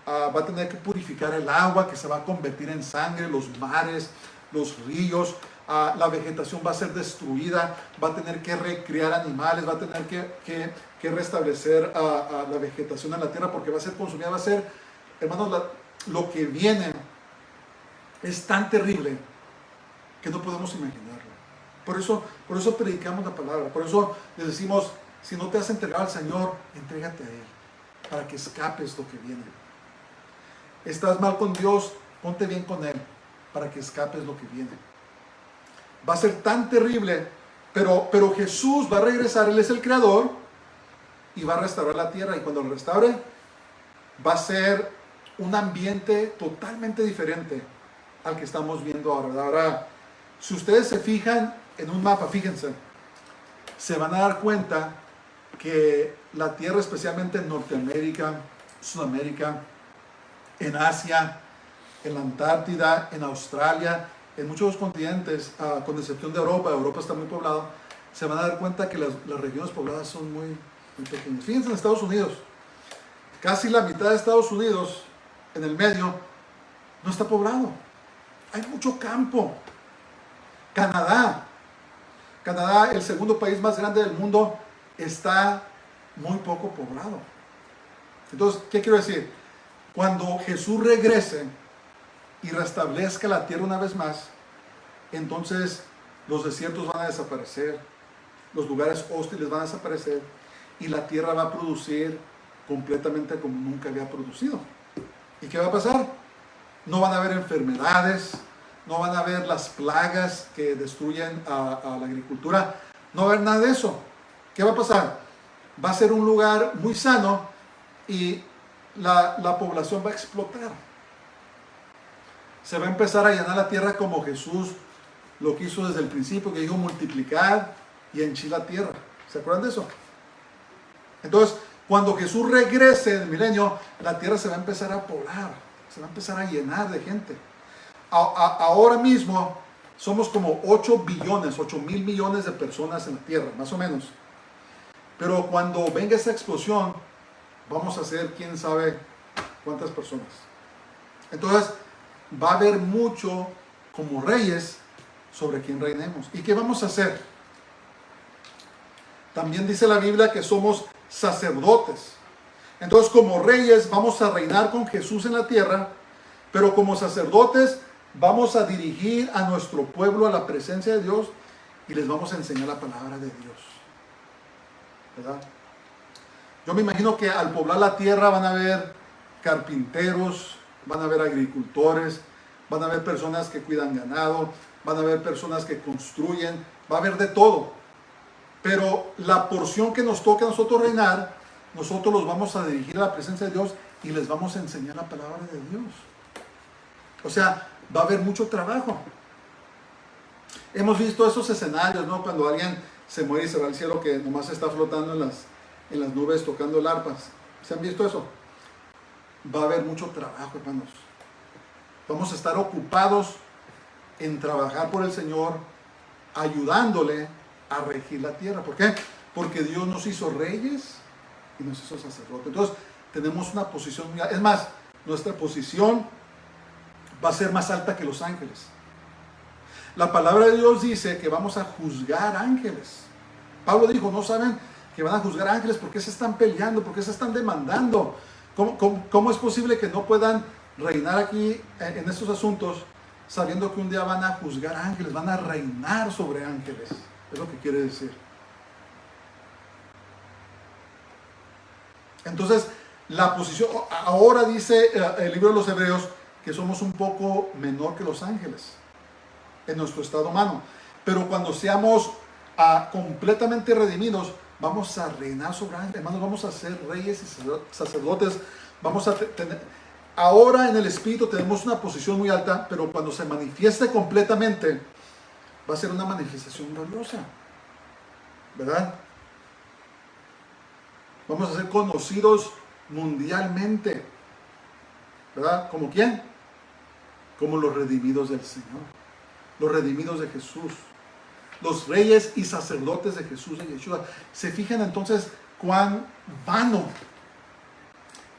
Va a tener que purificar el agua que se va a convertir en sangre, los mares, los ríos. La vegetación va a ser destruida, va a tener que recrear animales, va a tener que restablecer la vegetación en la tierra porque va a ser consumida, va a ser, hermanos, lo que viene es tan terrible que no podemos imaginarlo. Por eso predicamos la palabra, por eso les decimos, si no te has entregado al Señor, entrégate a Él, para que escapes lo que viene. Estás mal con Dios, ponte bien con Él, para que escapes lo que viene. Va a ser tan terrible, pero Jesús va a regresar, Él es el Creador, y va a restaurar la tierra, y cuando lo restaure, va a ser un ambiente totalmente diferente al que estamos viendo ahora, ¿verdad? Ahora, si ustedes se fijan en un mapa, fíjense, se van a dar cuenta que la tierra, especialmente en Norteamérica, Sudamérica, en Asia, en la Antártida, en Australia, en muchos continentes, con excepción de Europa, Europa está muy poblado, se van a dar cuenta que las regiones pobladas son muy pequeñas. Fíjense en Estados Unidos, casi la mitad de Estados Unidos, en el medio, no está poblado. Hay mucho campo. Canadá, el segundo país más grande del mundo, está muy poco poblado. Entonces, ¿qué quiero decir? Cuando Jesús regrese y restablezca la tierra una vez más, entonces los desiertos van a desaparecer, los lugares hostiles van a desaparecer y la tierra va a producir completamente como nunca había producido. ¿Y qué va a pasar? No van a haber enfermedades, no van a haber las plagas que destruyen a la agricultura, no va a haber nada de eso. ¿Qué va a pasar? Va a ser un lugar muy sano y la población va a explotar. Se va a empezar a llenar la tierra como Jesús lo quiso desde el principio, que dijo multiplicar y henchir la tierra. ¿Se acuerdan de eso? Entonces, cuando Jesús regrese en el milenio, la tierra se va a empezar a poblar, se va a empezar a llenar de gente. Ahora mismo somos como 8 mil millones de personas en la tierra, más o menos. Pero cuando venga esa explosión, vamos a ser quién sabe cuántas personas. Entonces, va a haber mucho como reyes sobre quien reinemos. ¿Y qué vamos a hacer? También dice la Biblia que somos sacerdotes. Entonces, como reyes vamos a reinar con Jesús en la tierra, pero como sacerdotes vamos a dirigir a nuestro pueblo a la presencia de Dios y les vamos a enseñar la palabra de Dios. ¿Verdad? Yo me imagino que al poblar la tierra van a haber carpinteros, van a haber agricultores, van a haber personas que cuidan ganado, van a haber personas que construyen, va a haber de todo. Pero la porción que nos toca a nosotros reinar, nosotros los vamos a dirigir a la presencia de Dios y les vamos a enseñar la palabra de Dios. O sea, va a haber mucho trabajo. Hemos visto esos escenarios, ¿no? Cuando alguien se muere y se va al cielo, que nomás está flotando en las nubes tocando el arpa. ¿Se han visto eso? Va a haber mucho trabajo, hermanos. Vamos a estar ocupados en trabajar por el Señor, ayudándole a regir la tierra. ¿Por qué? Porque Dios nos hizo reyes y nos hizo sacerdotes. Entonces, tenemos una posición muy alta. Es más, nuestra posición va a ser más alta que los ángeles. La palabra de Dios dice que vamos a juzgar ángeles. Pablo dijo, ¿no saben que van a juzgar ángeles? ¿Por qué se están peleando? ¿Por qué se están demandando? ¿Cómo es posible que no puedan reinar aquí en estos asuntos sabiendo que un día van a juzgar ángeles, van a reinar sobre ángeles? Es lo que quiere decir. Entonces, la posición, ahora dice el libro de los Hebreos que somos un poco menor que los ángeles en nuestro estado humano. Pero cuando seamos completamente redimidos, vamos a reinar sobre ángeles, hermanos, vamos a ser reyes y sacerdotes Vamos a tener, ahora en el Espíritu tenemos una posición muy alta, pero cuando se manifieste completamente, va a ser una manifestación gloriosa, ¿verdad? Vamos a ser conocidos mundialmente, ¿verdad? ¿Como quién? Como los redimidos del Señor, los redimidos de Jesús, los reyes y sacerdotes de Jesús y Yeshua. ¿Se fijan entonces cuán vano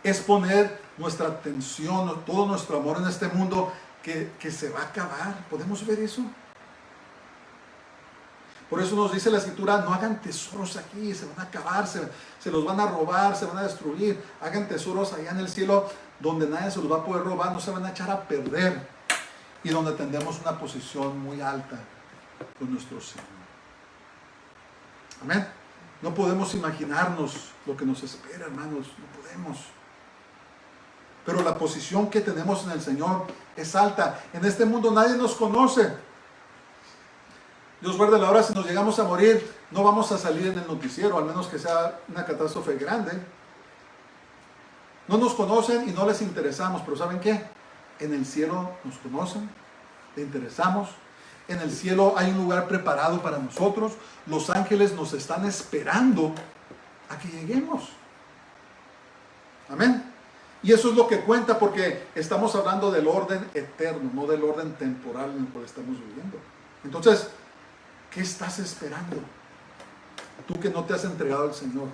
es poner nuestra atención, todo nuestro amor en este mundo que se va a acabar? ¿Podemos ver eso? Por eso nos dice la Escritura, no hagan tesoros aquí, se van a acabar, se los van a robar, se van a destruir. Hagan tesoros allá en el cielo donde nadie se los va a poder robar, no se van a echar a perder. Y donde tendremos una posición muy alta con nuestro Señor. Amén. No podemos imaginarnos lo que nos espera, hermanos, no podemos. Pero la posición que tenemos en el Señor es alta. En este mundo nadie nos conoce. Dios guarde la hora, si nos llegamos a morir, no vamos a salir en el noticiero, al menos que sea una catástrofe grande. No nos conocen y no les interesamos, pero ¿saben qué? En el cielo nos conocen, le interesamos. En el cielo hay un lugar preparado para nosotros. Los ángeles nos están esperando a que lleguemos. Amén. Y eso es lo que cuenta, porque estamos hablando del orden eterno, no del orden temporal en el cual estamos viviendo. Entonces, ¿qué estás esperando? Tú que no te has entregado al Señor.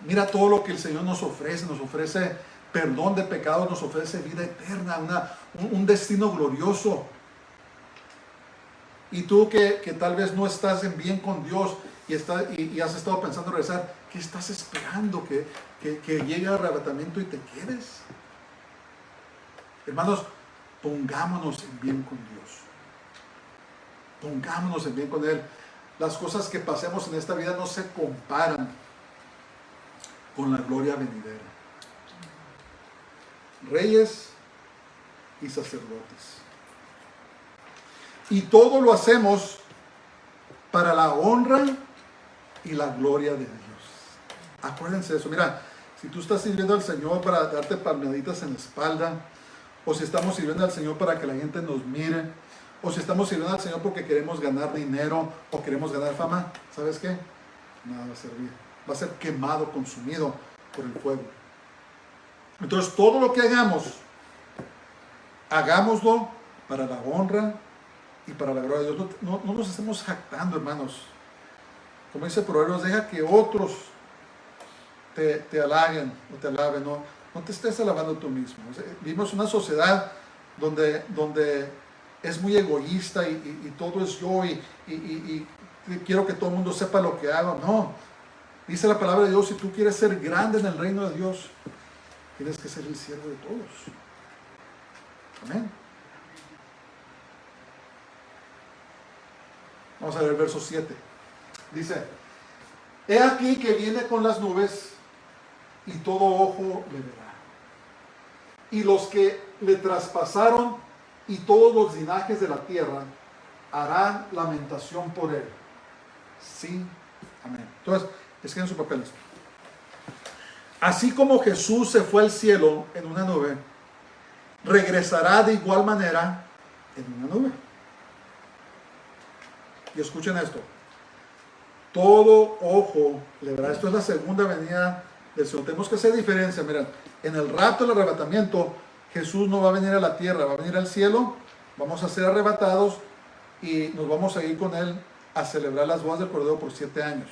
Mira todo lo que el Señor nos ofrece perdón de pecados, nos ofrece vida eterna, un destino glorioso. Y tú que tal vez no estás en bien con Dios y has estado pensando en regresar, ¿qué estás esperando? ¿Que llegue el arrebatamiento y te quedes? Hermanos, pongámonos en bien con Dios. Pongámonos en bien con Él. Las cosas que pasemos en esta vida no se comparan con la gloria venidera. Reyes y sacerdotes. Y todo lo hacemos para la honra y la gloria de Dios. Acuérdense de eso. Mira, si tú estás sirviendo al Señor para darte palmaditas en la espalda, o si estamos sirviendo al Señor para que la gente nos mire, o si estamos sirviendo al Señor porque queremos ganar dinero o queremos ganar fama, ¿sabes qué? Nada va a servir. Va a ser quemado, consumido por el fuego. Entonces, todo lo que hagamos, hagámoslo para la honra y para la gloria de Dios. No nos estemos jactando, hermanos. Como dice Proverbios, deja que otros te halaguen o te alaben. No te estés alabando tú mismo. Vivimos una sociedad donde es muy egoísta y todo es yo y quiero que todo el mundo sepa lo que hago. No. Dice la palabra de Dios, si tú quieres ser grande en el reino de Dios, tienes que ser el siervo de todos. Amén. Vamos a ver el verso 7. Dice, he aquí que viene con las nubes y todo ojo le verá. Y los que le traspasaron y todos los linajes de la tierra harán lamentación por él. Sí, amén. Entonces, escriben sus papeles. Así como Jesús se fue al cielo en una nube, regresará de igual manera en una nube. Y escuchen esto. Todo ojo le verá. Esto es la segunda venida del Señor. Tenemos que hacer diferencia. Miren, en el rapto, el arrebatamiento, Jesús no va a venir a la tierra, va a venir al cielo. Vamos a ser arrebatados y nos vamos a ir con Él a celebrar las bodas del Cordero por 7 años.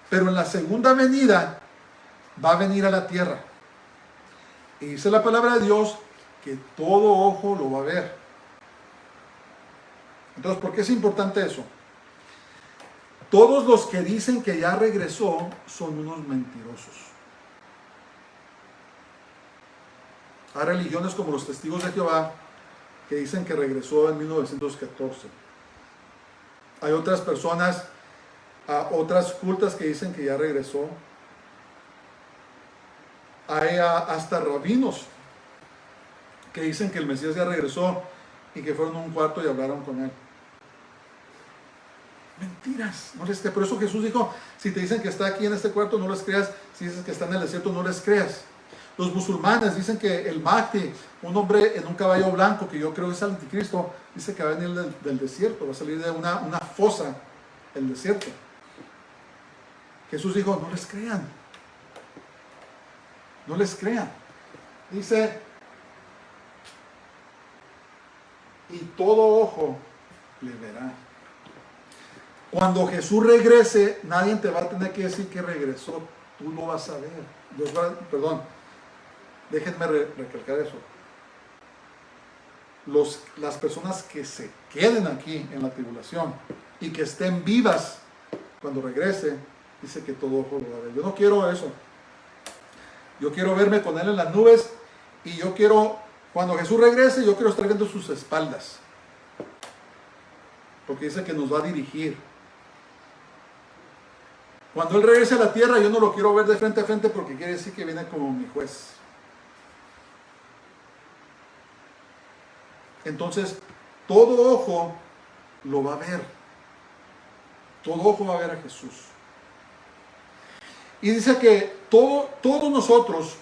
Pero en la segunda venida va a venir a la tierra. Y dice la palabra de Dios que todo ojo lo va a ver. Entonces, ¿por qué es importante eso? Todos los que dicen que ya regresó son unos mentirosos. Hay religiones como los Testigos de Jehová que dicen que regresó en 1914. Hay otras personas, otras cultas que dicen que ya regresó. Hay hasta rabinos que dicen que el Mesías ya regresó y que fueron a un cuarto y hablaron con él. mentiras, no les creas. Por eso Jesús dijo, si te dicen que está aquí en este cuarto, no les creas. Si dices que está en el desierto, no les creas. Los musulmanes dicen que el Mahdi, un hombre en un caballo blanco, que yo creo que es el anticristo, dice que va a venir del desierto, va a salir de una fosa, el desierto. Jesús dijo, no les crean. No les crean. Dice, y todo ojo le verá. Cuando Jesús regrese, nadie te va a tener que decir que regresó. Tú lo vas a ver. Perdón, déjenme recalcar eso. Las personas que se queden aquí en la tribulación y que estén vivas cuando regrese, dice que todo ojo lo va a ver. Yo no quiero eso. Yo quiero verme con Él en las nubes y yo quiero, cuando Jesús regrese, yo quiero estar viendo sus espaldas. Porque dice que nos va a dirigir. Cuando Él regrese a la tierra, yo no lo quiero ver de frente a frente porque quiere decir que viene como mi juez. Entonces, todo ojo lo va a ver. Todo ojo va a ver a Jesús. Y dice que todos nosotros,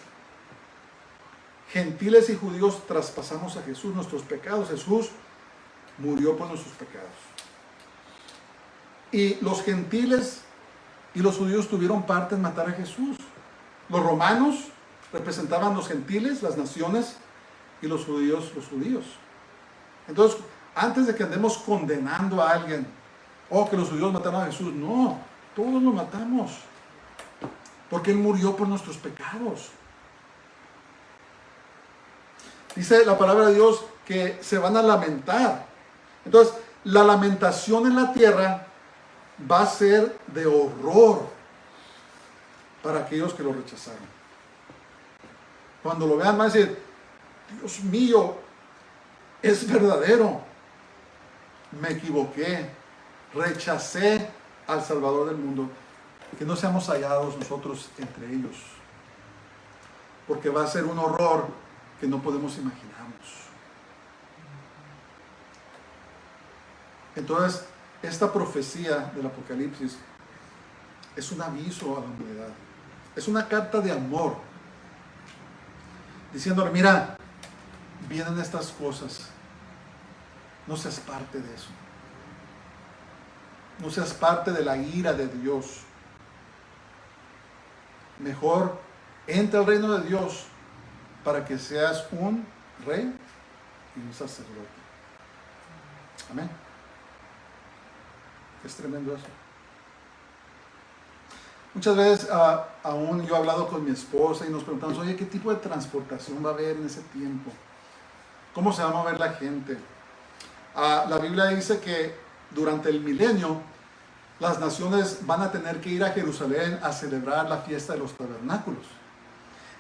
gentiles y judíos, traspasamos a Jesús nuestros pecados. Jesús murió por nuestros pecados. Y los gentiles y los judíos tuvieron parte en matar a Jesús. Los romanos representaban los gentiles, las naciones, y los judíos, los judíos. Entonces, antes de que andemos condenando a alguien, que los judíos mataron a Jesús, no, todos lo matamos. Porque Él murió por nuestros pecados. Dice la palabra de Dios que se van a lamentar. Entonces, la lamentación en la tierra va a ser de horror para aquellos que lo rechazaron. Cuando lo vean van a decir, Dios mío, es verdadero. Me equivoqué. Rechacé al Salvador del mundo. Que no seamos hallados nosotros entre ellos. Porque va a ser un horror que no podemos imaginarnos. Entonces, esta profecía del Apocalipsis es un aviso a la humanidad. Es una carta de amor. Diciéndole, mira, vienen estas cosas. No seas parte de eso. No seas parte de la ira de Dios. Mejor entra al reino de Dios para que seas un rey y un sacerdote. Amén. Es tremendo eso. Muchas veces aún yo he hablado con mi esposa y nos preguntamos, oye, ¿qué tipo de transportación va a haber en ese tiempo? ¿Cómo se va a mover la gente? La Biblia dice que durante el milenio las naciones van a tener que ir a Jerusalén a celebrar la fiesta de los tabernáculos.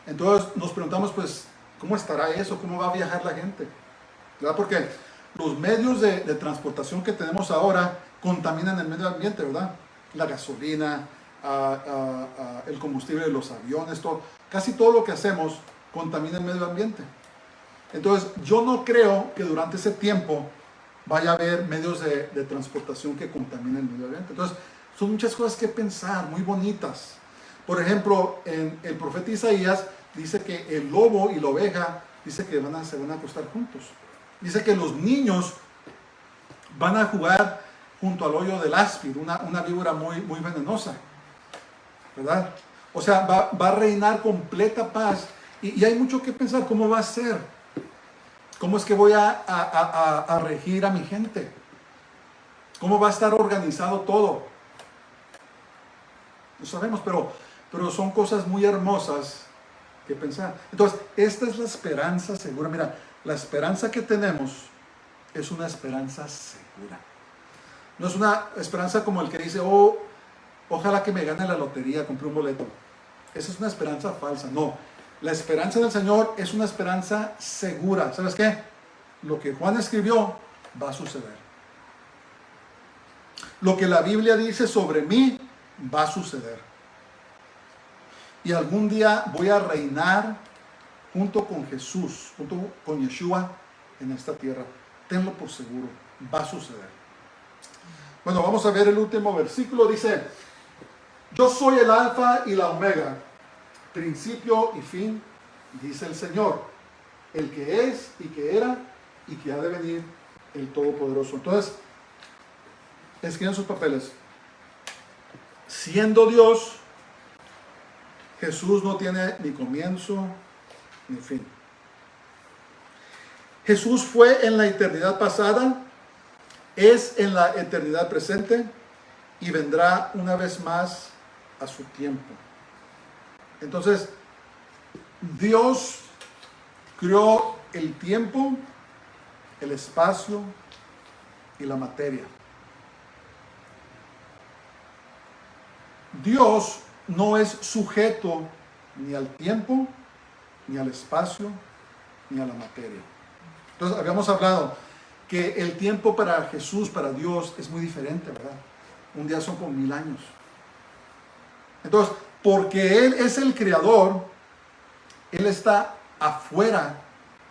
Entonces nos preguntamos, pues, ¿cómo estará eso? ¿Cómo va a viajar la gente? ¿Verdad? Porque los medios de transportación que tenemos ahora contaminan el medio ambiente, ¿verdad? La gasolina, el combustible de los aviones, casi todo lo que hacemos contamina el medio ambiente. Entonces, yo no creo que durante ese tiempo vaya a haber medios de transportación que contaminen el medio ambiente. Entonces, son muchas cosas que pensar, muy bonitas. Por ejemplo, en el profeta Isaías dice que el lobo y la oveja, dice que se van a acostar juntos. Dice que los niños van a jugar junto al hoyo del áspid, una víbora muy, muy venenosa, ¿verdad? O sea, va a reinar completa paz. Y hay mucho que pensar, ¿cómo va a ser? ¿Cómo es que voy a regir a mi gente? ¿Cómo va a estar organizado todo? No sabemos, pero son cosas muy hermosas que pensar. Entonces, esta es la esperanza segura. Mira, la esperanza que tenemos es una esperanza segura. No es una esperanza como el que dice, ojalá que me gane la lotería, compré un boleto. Esa es una esperanza falsa. No, la esperanza del Señor es una esperanza segura. ¿Sabes qué? Lo que Juan escribió va a suceder. Lo que la Biblia dice sobre mí va a suceder. Y algún día voy a reinar junto con Jesús, junto con Yeshua en esta tierra. Tenlo por seguro, va a suceder. Bueno, vamos a ver el último versículo. Dice, yo soy el alfa y la omega, principio y fin, dice el Señor, el que es y que era y que ha de venir, el Todopoderoso. Entonces, escriban sus papeles. Siendo Dios, Jesús no tiene ni comienzo ni fin. Jesús fue en la eternidad pasada, es en la eternidad presente y vendrá una vez más a su tiempo. Entonces, Dios creó el tiempo, el espacio y la materia. Dios no es sujeto ni al tiempo, ni al espacio, ni a la materia. Entonces, habíamos hablado que el tiempo para Jesús, para Dios, es muy diferente, ¿verdad? Un día son como 1000 años. Entonces, porque Él es el creador, Él está afuera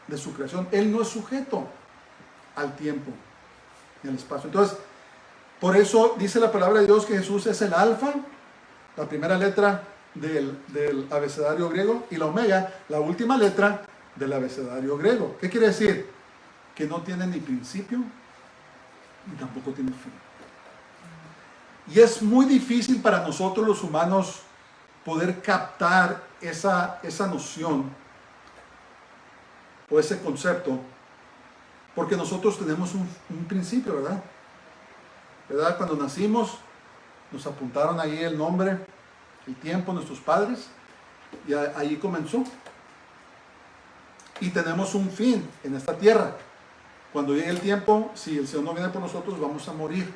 de su creación. Él no es sujeto al tiempo ni al espacio. Entonces, por eso dice la palabra de Dios que Jesús es el alfa, la primera letra del abecedario griego, y la omega, la última letra del abecedario griego. ¿Qué quiere decir? Que no tiene ni principio ni tampoco tiene fin. Y es muy difícil para nosotros los humanos poder captar esa noción o ese concepto, porque nosotros tenemos un principio, ¿verdad? ¿Verdad? Cuando nacimos, nos apuntaron ahí el nombre, el tiempo, nuestros padres, y ahí comenzó. Y tenemos un fin en esta tierra. Cuando llegue el tiempo, si el Señor no viene por nosotros, vamos a morir.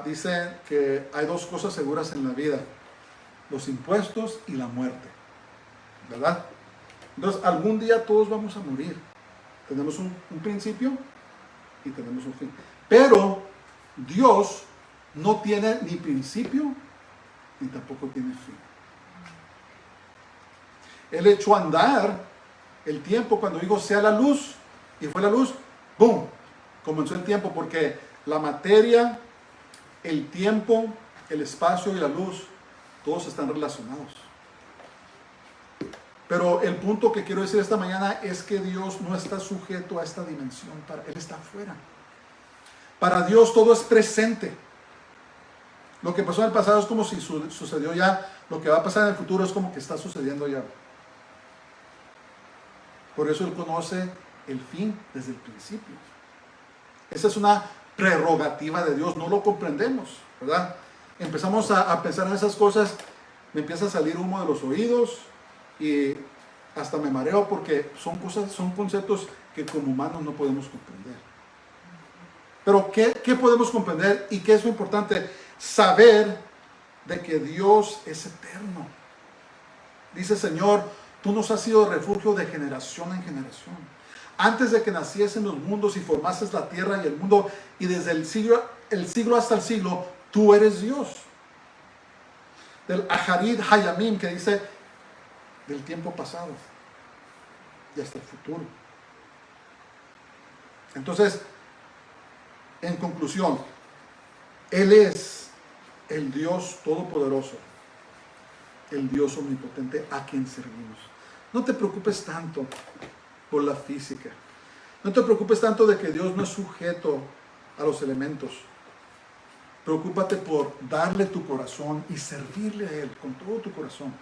Dice que hay dos cosas seguras en la vida: los impuestos y la muerte, ¿verdad? Entonces, algún día todos vamos a morir. Tenemos un principio y tenemos un fin. Pero Dios no tiene ni principio ni tampoco tiene fin. Él echó a andar el tiempo cuando dijo sea la luz, y fue la luz, ¡boom! Comenzó el tiempo, porque la materia, el tiempo, el espacio y la luz, todos están relacionados. Pero el punto que quiero decir esta mañana es que Dios no está sujeto a esta dimensión, Él está afuera. Para Dios todo es presente. Lo que pasó en el pasado es como si sucedió ya, lo que va a pasar en el futuro es como que está sucediendo ya. Por eso Él conoce el fin desde el principio. Esa es una prerrogativa de Dios, no lo comprendemos, ¿verdad? Empezamos a pensar en esas cosas, me empieza a salir humo de los oídos y hasta me mareo, porque son conceptos que como humanos no podemos comprender. Pero ¿qué podemos comprender y qué es lo importante? Saber de que Dios es eterno. Dice: Señor, tú nos has sido refugio de generación en generación. Antes de que naciesen los mundos y formases la tierra y el mundo, y desde el siglo hasta el siglo, tú eres Dios. Del Aharid Hayamim, que dice del tiempo pasado y hasta el futuro. Entonces, en conclusión, Él es el Dios todopoderoso, el Dios omnipotente a quien servimos. No te preocupes tanto por la física. No te preocupes tanto de que Dios no es sujeto a los elementos. Preocúpate por darle tu corazón y servirle a Él con todo tu corazón.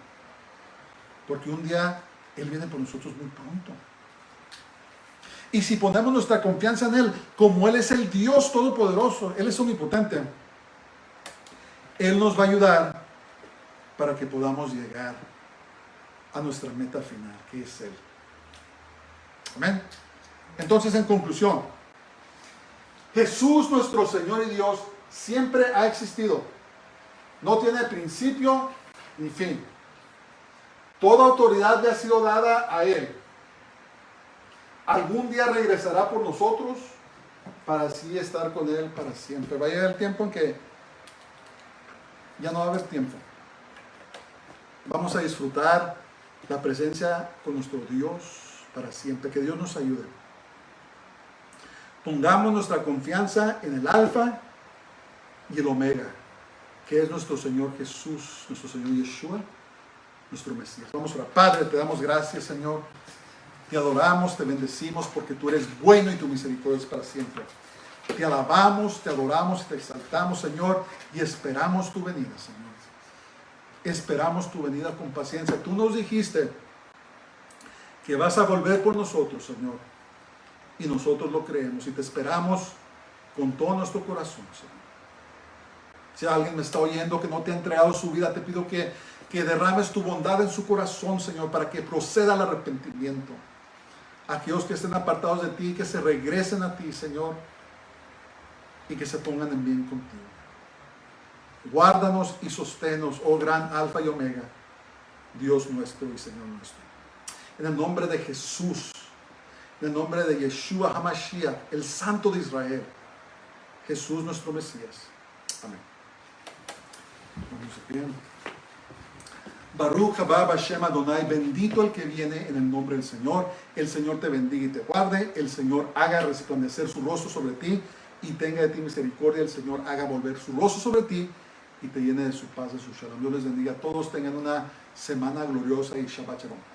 Porque un día Él viene por nosotros muy pronto. Y si ponemos nuestra confianza en Él, como Él es el Dios todopoderoso, Él es omnipotente, Él nos va a ayudar para que podamos llegar a nuestra meta final, que es Él. Amén. Entonces, en conclusión, Jesús, nuestro Señor y Dios, siempre ha existido. No tiene principio ni fin. Toda autoridad le ha sido dada a Él. Algún día regresará por nosotros para así estar con Él para siempre. Va a llegar el tiempo en que ya no va a haber tiempo. Vamos a disfrutar la presencia con nuestro Dios para siempre. Que Dios nos ayude. Pongamos nuestra confianza en el Alfa y el Omega, que es nuestro Señor Jesús, nuestro Señor Yeshua, nuestro Mesías. Vamos a orar. Padre, te damos gracias, Señor. Te adoramos, te bendecimos porque tú eres bueno y tu misericordia es para siempre. Te alabamos, te adoramos y te exaltamos, Señor, y esperamos tu venida, Señor. Esperamos tu venida con paciencia. Tú nos dijiste que vas a volver por nosotros, Señor, y nosotros lo creemos y te esperamos con todo nuestro corazón, Señor. Si alguien me está oyendo que no te ha entregado su vida, te pido que derrames tu bondad en su corazón, Señor, para que proceda al arrepentimiento. Aquellos que estén apartados de ti, que se regresen a ti, Señor, y que se pongan en bien contigo. Guárdanos y sosténnos, oh gran Alfa y Omega, Dios nuestro y Señor nuestro. En el nombre de Jesús, en el nombre de Yeshua HaMashiach, el Santo de Israel, Jesús nuestro Mesías. Amén. Vamos bien. Baruch haba Hashem Adonai, bendito el que viene en el nombre del Señor. El Señor te bendiga y te guarde. El Señor haga resplandecer su rostro sobre ti y tenga de ti misericordia. El Señor haga volver su rostro sobre ti y te llene de su paz, de su shalom. Dios les bendiga a todos. Tengan una semana gloriosa y Shabbat Shalom.